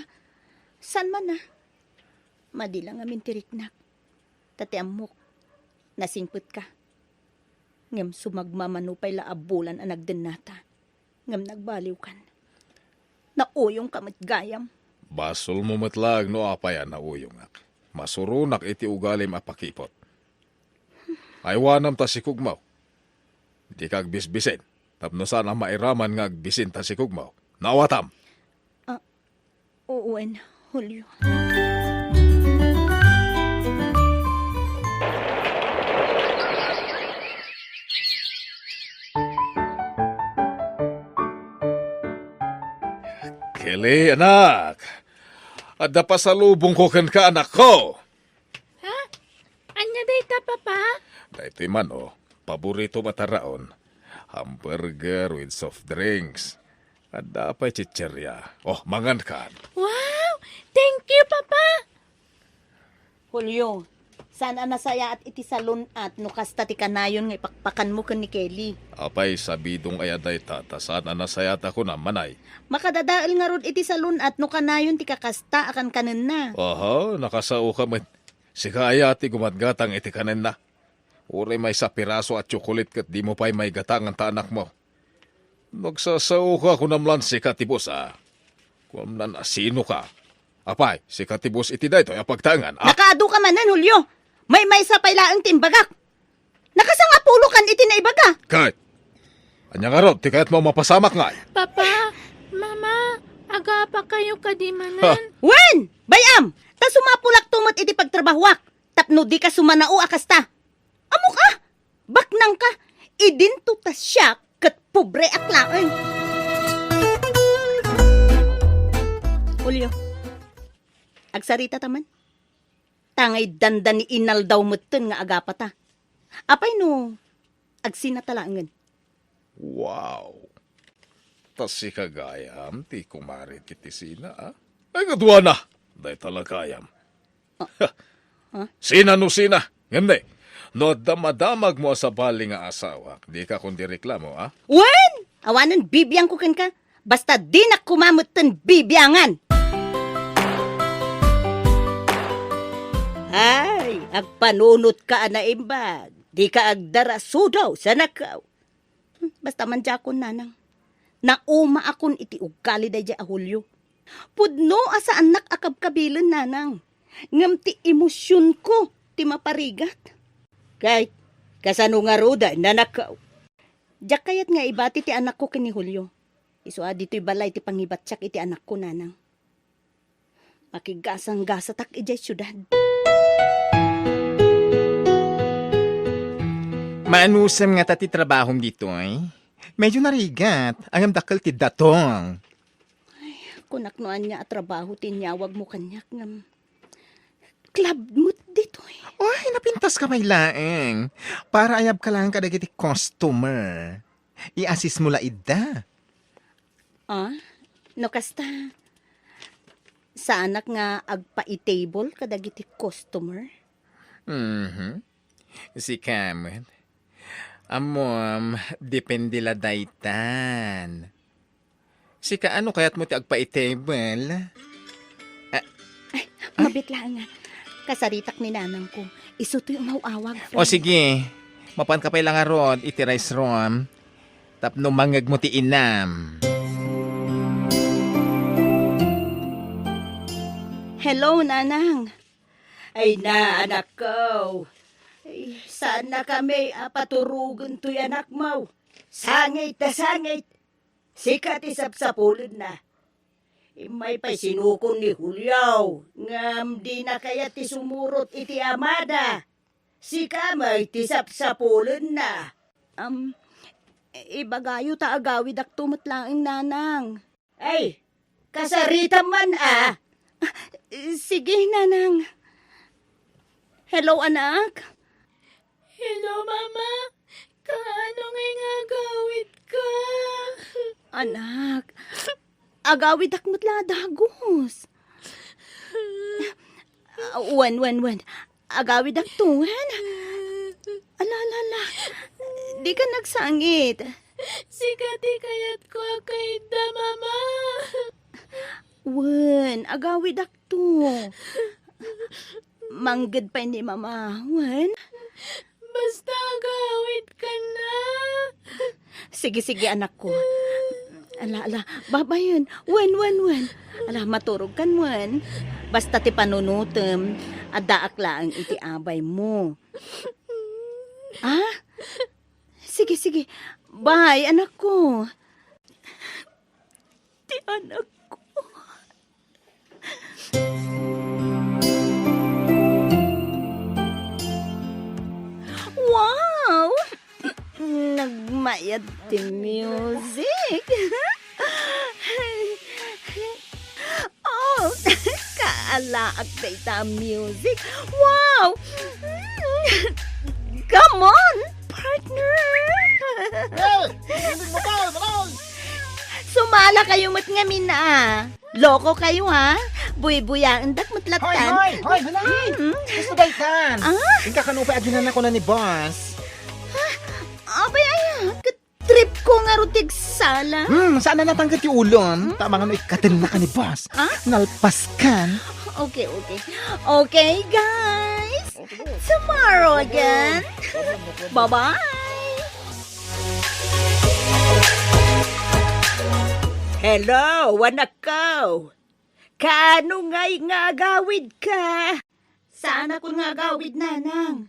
san man na? Madilang amin tiriknak. Tati amok, nasingput ka. Ngam sumagmamanupay la abulan ang nagdenata. Ngam nagbaliw kan. Nauyong kamit gayam. Basol mo matlag no apayan na uyongak. Masurunak iti ugalim apakipot. Aywanam ta si kugmaw. Di kag bisbisen. Tapno sana mairaman nga agbisin ta si kugmaw. Nawatam. Uwen, Julio. Kili, anak. Adda pa sa lubong ko kan ka, anak ko. Anya day ta, papa? Dahito man, paborito mataraon. Hamburger with soft drinks. Adda pa chicherya. Mangan ka. Wow! Thank you, papa! Julio, sana nasaya at iti salon at no kasta ti kanayon nga ipakpakan mo kan ni Kelly. Apay sabidong ayaday tata, sana nasayat ako na manay. Makadadaal nga rod iti salon at no kanayon ti kakasta akan kanen na. Nakasao ka man. Sika ayati gumatgatang iti kanen na. Uri may sa piraso at tsukulit kat di mo pa'y may gatang ang taanak mo. Nagsasao ka kunamlan si Katibos, Kunamlan sino ka? Apay, si Katibos iti dayto ay pagtangan, Nakaado ka manan, Julio. May sa pailaang timbagak. Nakasangapulo kan iti na ibaga. Kahit, anya nga rod, ti kahit mo mapasamak nga. Papa, mama, aga pa kayo kadimanan. Wen! Bayam! Ta sumapulak tumot iti pagtrabahuak. Tapno di ka sumanao akasta. Amo ka! Baknang ka! Idinto ta siya kat pobre aklaan. Julio, agsarita taman. Tangay dandan ni inal daw mutten nga agapata. Apay no, agsinatalangan. Wow! Tas si kagayam, ti kumarit kiti sina, Ay, gadwa na! Day talakayam. Sina no sina? Hindi. No damadamag mo sa bali nga asawa. Di ka kundi reklamo, ha? Wen! Awanan bibiyang ko ka. Basta di na kumamot tan bibiyangan. Ay, agpanunot ka na imbag. Di ka agdara sudaw sa nakaw. Basta man jakon nanang. Nauma akon iti ugali day a Hulyo. Pudno asa anak akab-kabilan nanang. Ngam ti emosyon ko ti maparigat. Kay, kasano nga roda nanakaw. Diyak kayat nga ibati ti anak ko kini Hulyo. Iso dito'y balay ti pangibatsak iti anak ko nanang. Makigasang-gasa tak ijay syudad. Maanusam nga tati trabahom dito ay. Medyo narigat. Ang dakal ti datong. Kunaknoan niya at trabaho tinyawag mo kanyak ngam. Club mo dito eh. Ay, napintas ka may laeng. Para ayab ka lang kadagiti customer. I-assist mo la ida. Ah? No kasta. Sa anak nga agpa-i-table kadagiti customer. Si Cameron. Amom, depende la daytan. Si kaano kaya't mo ti agpa-table? Mabit lang nga. Kasaritak ni nanang ko. Iso to'y umawawag. O sige, mapan ka pa lang arod, iti rice rom. Tapno mangag mo ti inam. Hello, nanang. Ay na, anak ko. Ay, saan na kami paturugan to'y anak mo? Sangit na sangit. Sikat isap-sapulod na. May pa sinukon ni Julio. Ngam di na kaya ti sumurot iti amada. Sika may tisap-sapulod na. Ibagayo ta agawid ak tumutlaing nanang. Ay, kasarita man Sige, nanang. Hello, anak. Hello, Mama. Kaano nga gawid ka? Anak, agawid ak mutla dagos. Wan. Agawid ak tuhan. Ala. Di ka nagsangit. Sigati kayat ko kay da, Mama. Wan, agawid ak to. Manggad pa ni Mama. Wan. Basta gawid ka na. Sige, anak ko. Ala, babayan. Wan. Ala, maturog kan, wan. Basta ti panunutem, adaak lang iti abay mo. Sige. Bye, anak ko. Ti anak ko. Wow! Nagmayad ti music. Oh, kaalaak na ita music. Wow! Come on, partner! Sumala kayo mat ngamin na. Loko kayo ha? Buy-buyaan dak matlatan. Hoy, balay! Gusto ba ikan? Ika kanupay aginan ako na ni boss. Abay trip ko nga rutig sala. Saan na natanggat yung ulon? Tama nga no, ikatin na ka ni boss. Nalpas kan. Okay. Okay, guys. Tomorrow again. Bye-bye. Hello, anak ko. Kaano nga'y nga agawid ka? Sana ko nga agawid, nanang.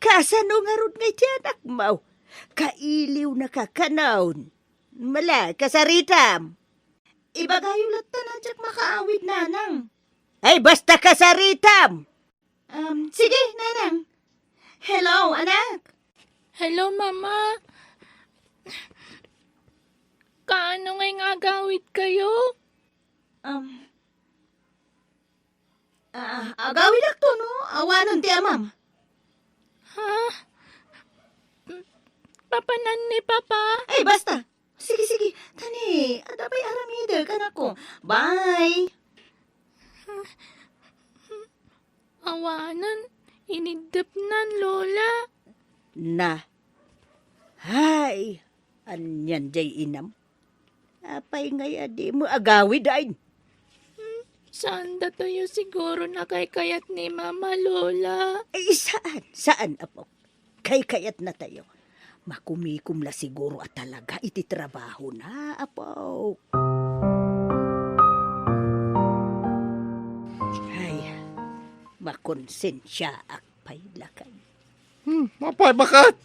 Kasano nga ron ngay ti anak mo? Kailiw na kakanaon. Mala, kasaritam. Ibagayo latta na tsak makaawid, nanang. Ay, basta kasaritam. Sige, nanang. Hello, anak. Hello, Mama. Kaano nga gawid kayo? Agawid ak to, no? Awanon ti amam. Ha? Papanan ni Papa? Ay, basta. Sige. Tani, adabay aramida ka na ko. Bye. Awanan, inidapnan, Lola. Na, hay, anyan jay inam. Apay ngay adi mo agawid ay. Saan datoyo siguro nakaykayat ni Mama, Lola? Ay, saan? Saan, apo? Kay-kayat na tayo. Makumikum la siguro at talaga iti trabaho na, apo. Ay, makonsensya akpay lakay. Mapay bakat.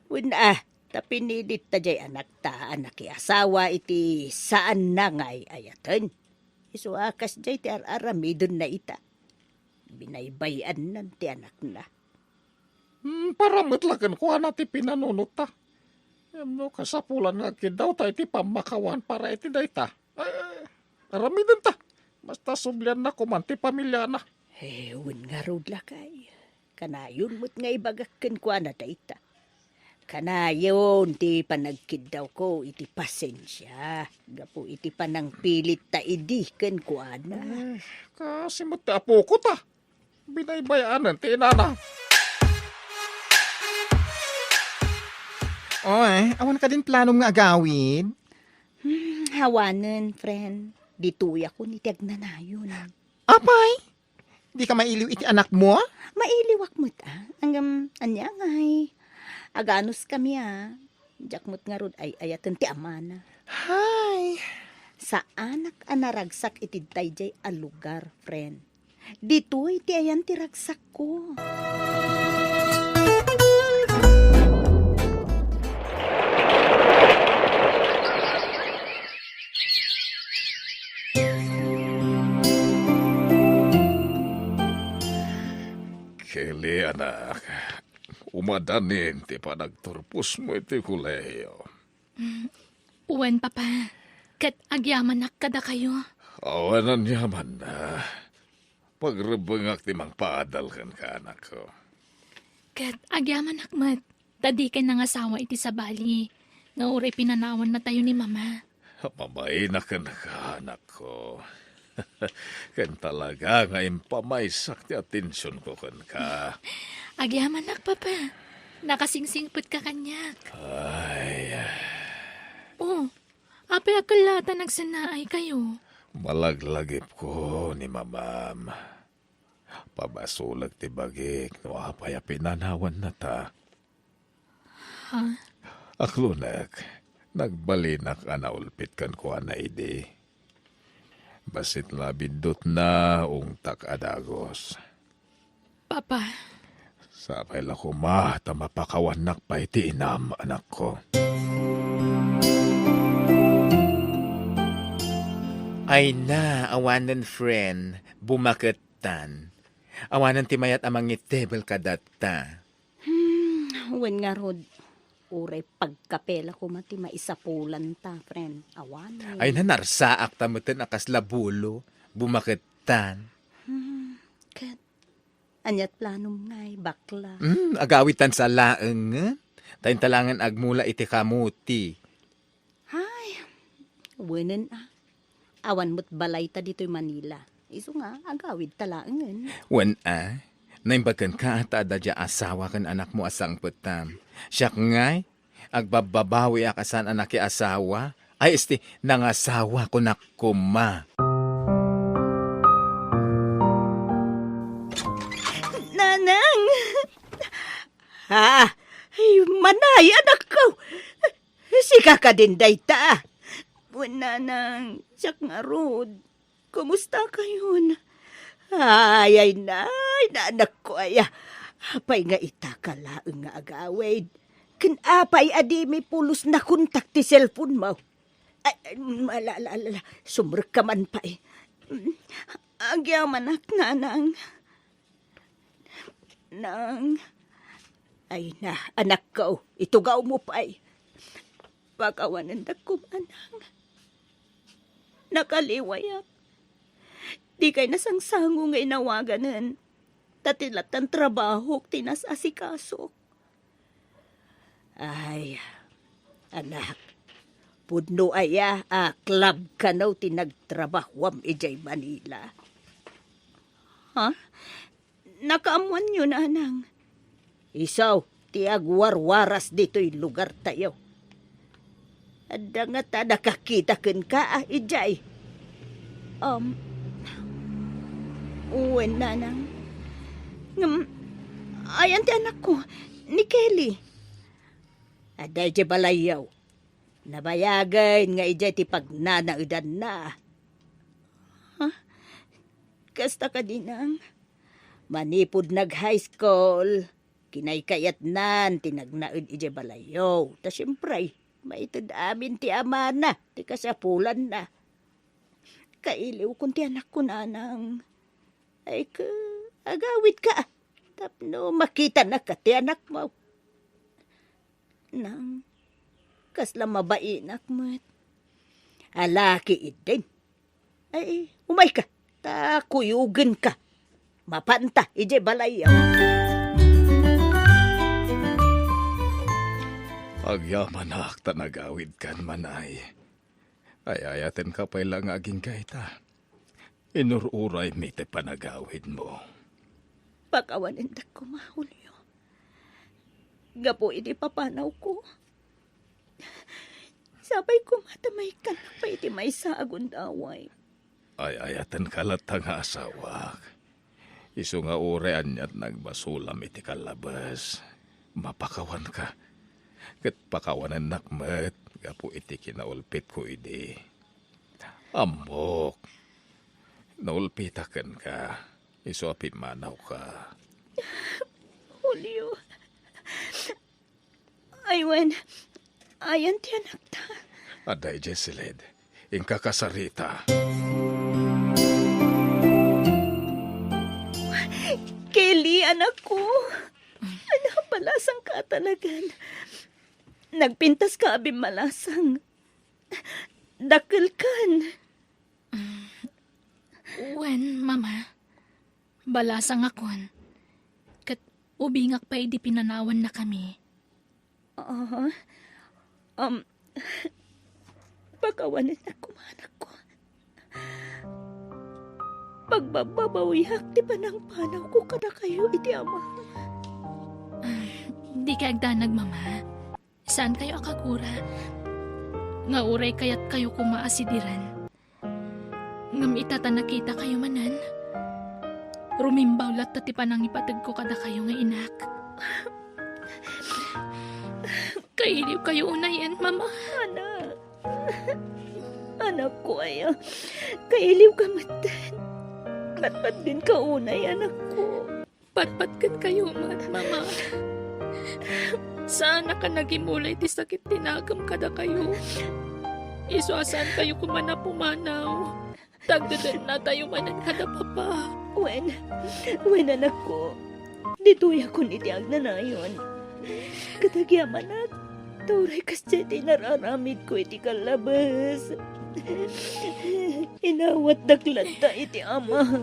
Wala, tapinilit ta jay anak ta, anak asawa iti saan na ngay ayatan. Iso akas jay ti aramidon na ita. Binaybayan nan ti anak na. Para matlagan ko ti pinanunot ta. No, kasapulan nga kidaw ta iti pamakawan para iti dayta. Aramidan ta. Basta sublian na kuman ti pamilya na. Ewan nga rod lakay. Kanayon mo't nga ibagakken ko na dayta. Kanayon ti panagkidaw ko iti pasensya. Gapo iti panang pilit ta idiken ko ana. Kasi mo ti apo ko ta. Binaybayanan ti inana. Oy, awan ka din planom nga agawid. Hawanen, friend. Dituya ko ni Tiagnanayon. Apay, di ka mailiw iti anak mo? Mailiwak mo't anya ngay. Aganos kami Diyak mo't nga rod ay ayatan ti amana. Hay, Sa anak anaragsak iti dayjay a lugar, friend. Ditoy ti ayan ti ragsak ko. Kili anak. Umadanin ti panagturpus mo iti kuleyo. Uwan, Papa. Kat agyamanak kada kayo. Awanan yaman na. Pagrebengak ti mang paadal kan ka anak ko. Kat agyamanak mat. Tadi ka nang asawa iti sa bali. Nga uri pinanawan na tayo ni Mama. Mamay na ka anak ko. Kan talaga nga impamaysak ti atensyon ko kan ka. Agyamanak, Papa. Nakasingsingput ka kanyak. Ay, Oh, apay akalata nagsanaay kayo. malaglagip ko ni mamam. Pabasulag ti bagik no apay a pinanawan na ta. Ha? Aklunak, nagbalinak anaulpit kan ko na idi. Basit labindot na ungtak adagos. Papa, Sapay la kuma, tamapakawanak pa iti inam, anak ko. Ay na, awanan friend, bumaketan. Awanan ti mayat amang itebel kadata. Wen nga rod, uray pagkapela ko mati maisapulan ta, friend. Awan. Ay na, narsaak tamutin akas labulo, bumaketan. Kat, anyat planom ngay, bakla. Agawitan sa laeng, tayo talangan agmula iti kamuti. Hay, wenen awan mo't balay ta dito'y Manila. Iso nga, agawid talaangan. Wen naimbagan ka at adadya asawa kan anak mo asang putam. Siyak ngay, agbababawi akasan anak asawa, ay nangasawa ko na kuma. Nanang! Ay, manay, anak ko! Sika ka din, dayta. Nanang, siyak nga rod. Kumusta kayo? Ay, anak ko, ay. Apay nga itakalaang nga agawid. Apay adi may pulos na kontak ti cellphone mo. Ay, malala, sumrek ka man pa eh. Agyaman ak, nanang. Nang, ay na, anak ko, itugaw mo pa eh. Pakawanan na ko, manang. Nakaliwayak. Di kay nasangsango nga inawaganan. Tatilat ang trabaho, tinas asikaso. Ay, anak, pudno aya, club ka naw tinagtrabahwam ijay Manila. Ha? Nakaamuan nyo na, anang. Isaw, tiag warwaras dito'y lugar tayo. Ada nga ta nakakita ken ka, ijay. Uwen, nanang. Ayan ti anak ko, ni Kelly. Aday di balayaw. Nabayagan nga ijay ti pagnanaudan na. Ha? Kasta ka dinang. Manipod nag-high school. Kinaykayat nan, tinagnaud ijay balayaw. Ta siyempre, maitid amin ti ama na, ti kasapulan na. Kailiw kung ti anak ko nanang. Ay ka, agawid ka. Tapno makita na ka ti anak mo. Nang, kasla mabainak mo't. Alaki idin. Ay, umay ka. Ta kuyugan ka. Mapanta, ije balayaw. Agyaman na akta nagawid kan manay. Ay ayaten ka pa ilang aging kaita. Inururay mi te panagawid mo. Pakawanin ta ko, Mahulyo. Gapo iti papanaw ko. Sabay ko matamay ka na pa iti may sagun daway. Ay ayaten kalatang asawa. Isu nga urean niya't nagbasulam iti kalabas. Mapakawan ka. Kat pakawanan nakmet. Gapo iti kinaulpit ko idi. Amok. Naulpitakan ka. Isu api manaw ka. Julio. Aywan. Ayan ti anak ta. Aday, Jessilid. Ingka kasarita. Kelly, anak ko. Anak, malasang ka talagan. Nagpintas ka abim malasang. Dakil kan. Wen, mama. Balasang akon. Kat ubingak pa di pinanawan na kami. Pagkawanan ako, anak ko. Pagbabawiyak, di ba nang panaw ko kada kayo, iti ama? Di ka agdanag, mama. Saan kayo akakura? Nga uray kaya't kayo kumaasidiran. Ngam itata nakita kayo manan. Rumimbaw lat tati panang ipatag ko kada kayo nga inak. Kailiw kayo unayan, mama. Anak. Anak ko ay kailiw ka matan. Patpat din ka unay, anak ko. Patpatkan kayo, mama. Sana ka nagimulay ti sakit tinagam kada kayo. Isuasan kayo kumana pumanaw. Tagdadan na tayo manan kada papa. Wen anak ko. Dito'y ako nitiag na na yun. Katagyaman at turay kas dyan nararamid ko iti kalabas. Inawat daklanta iti amang.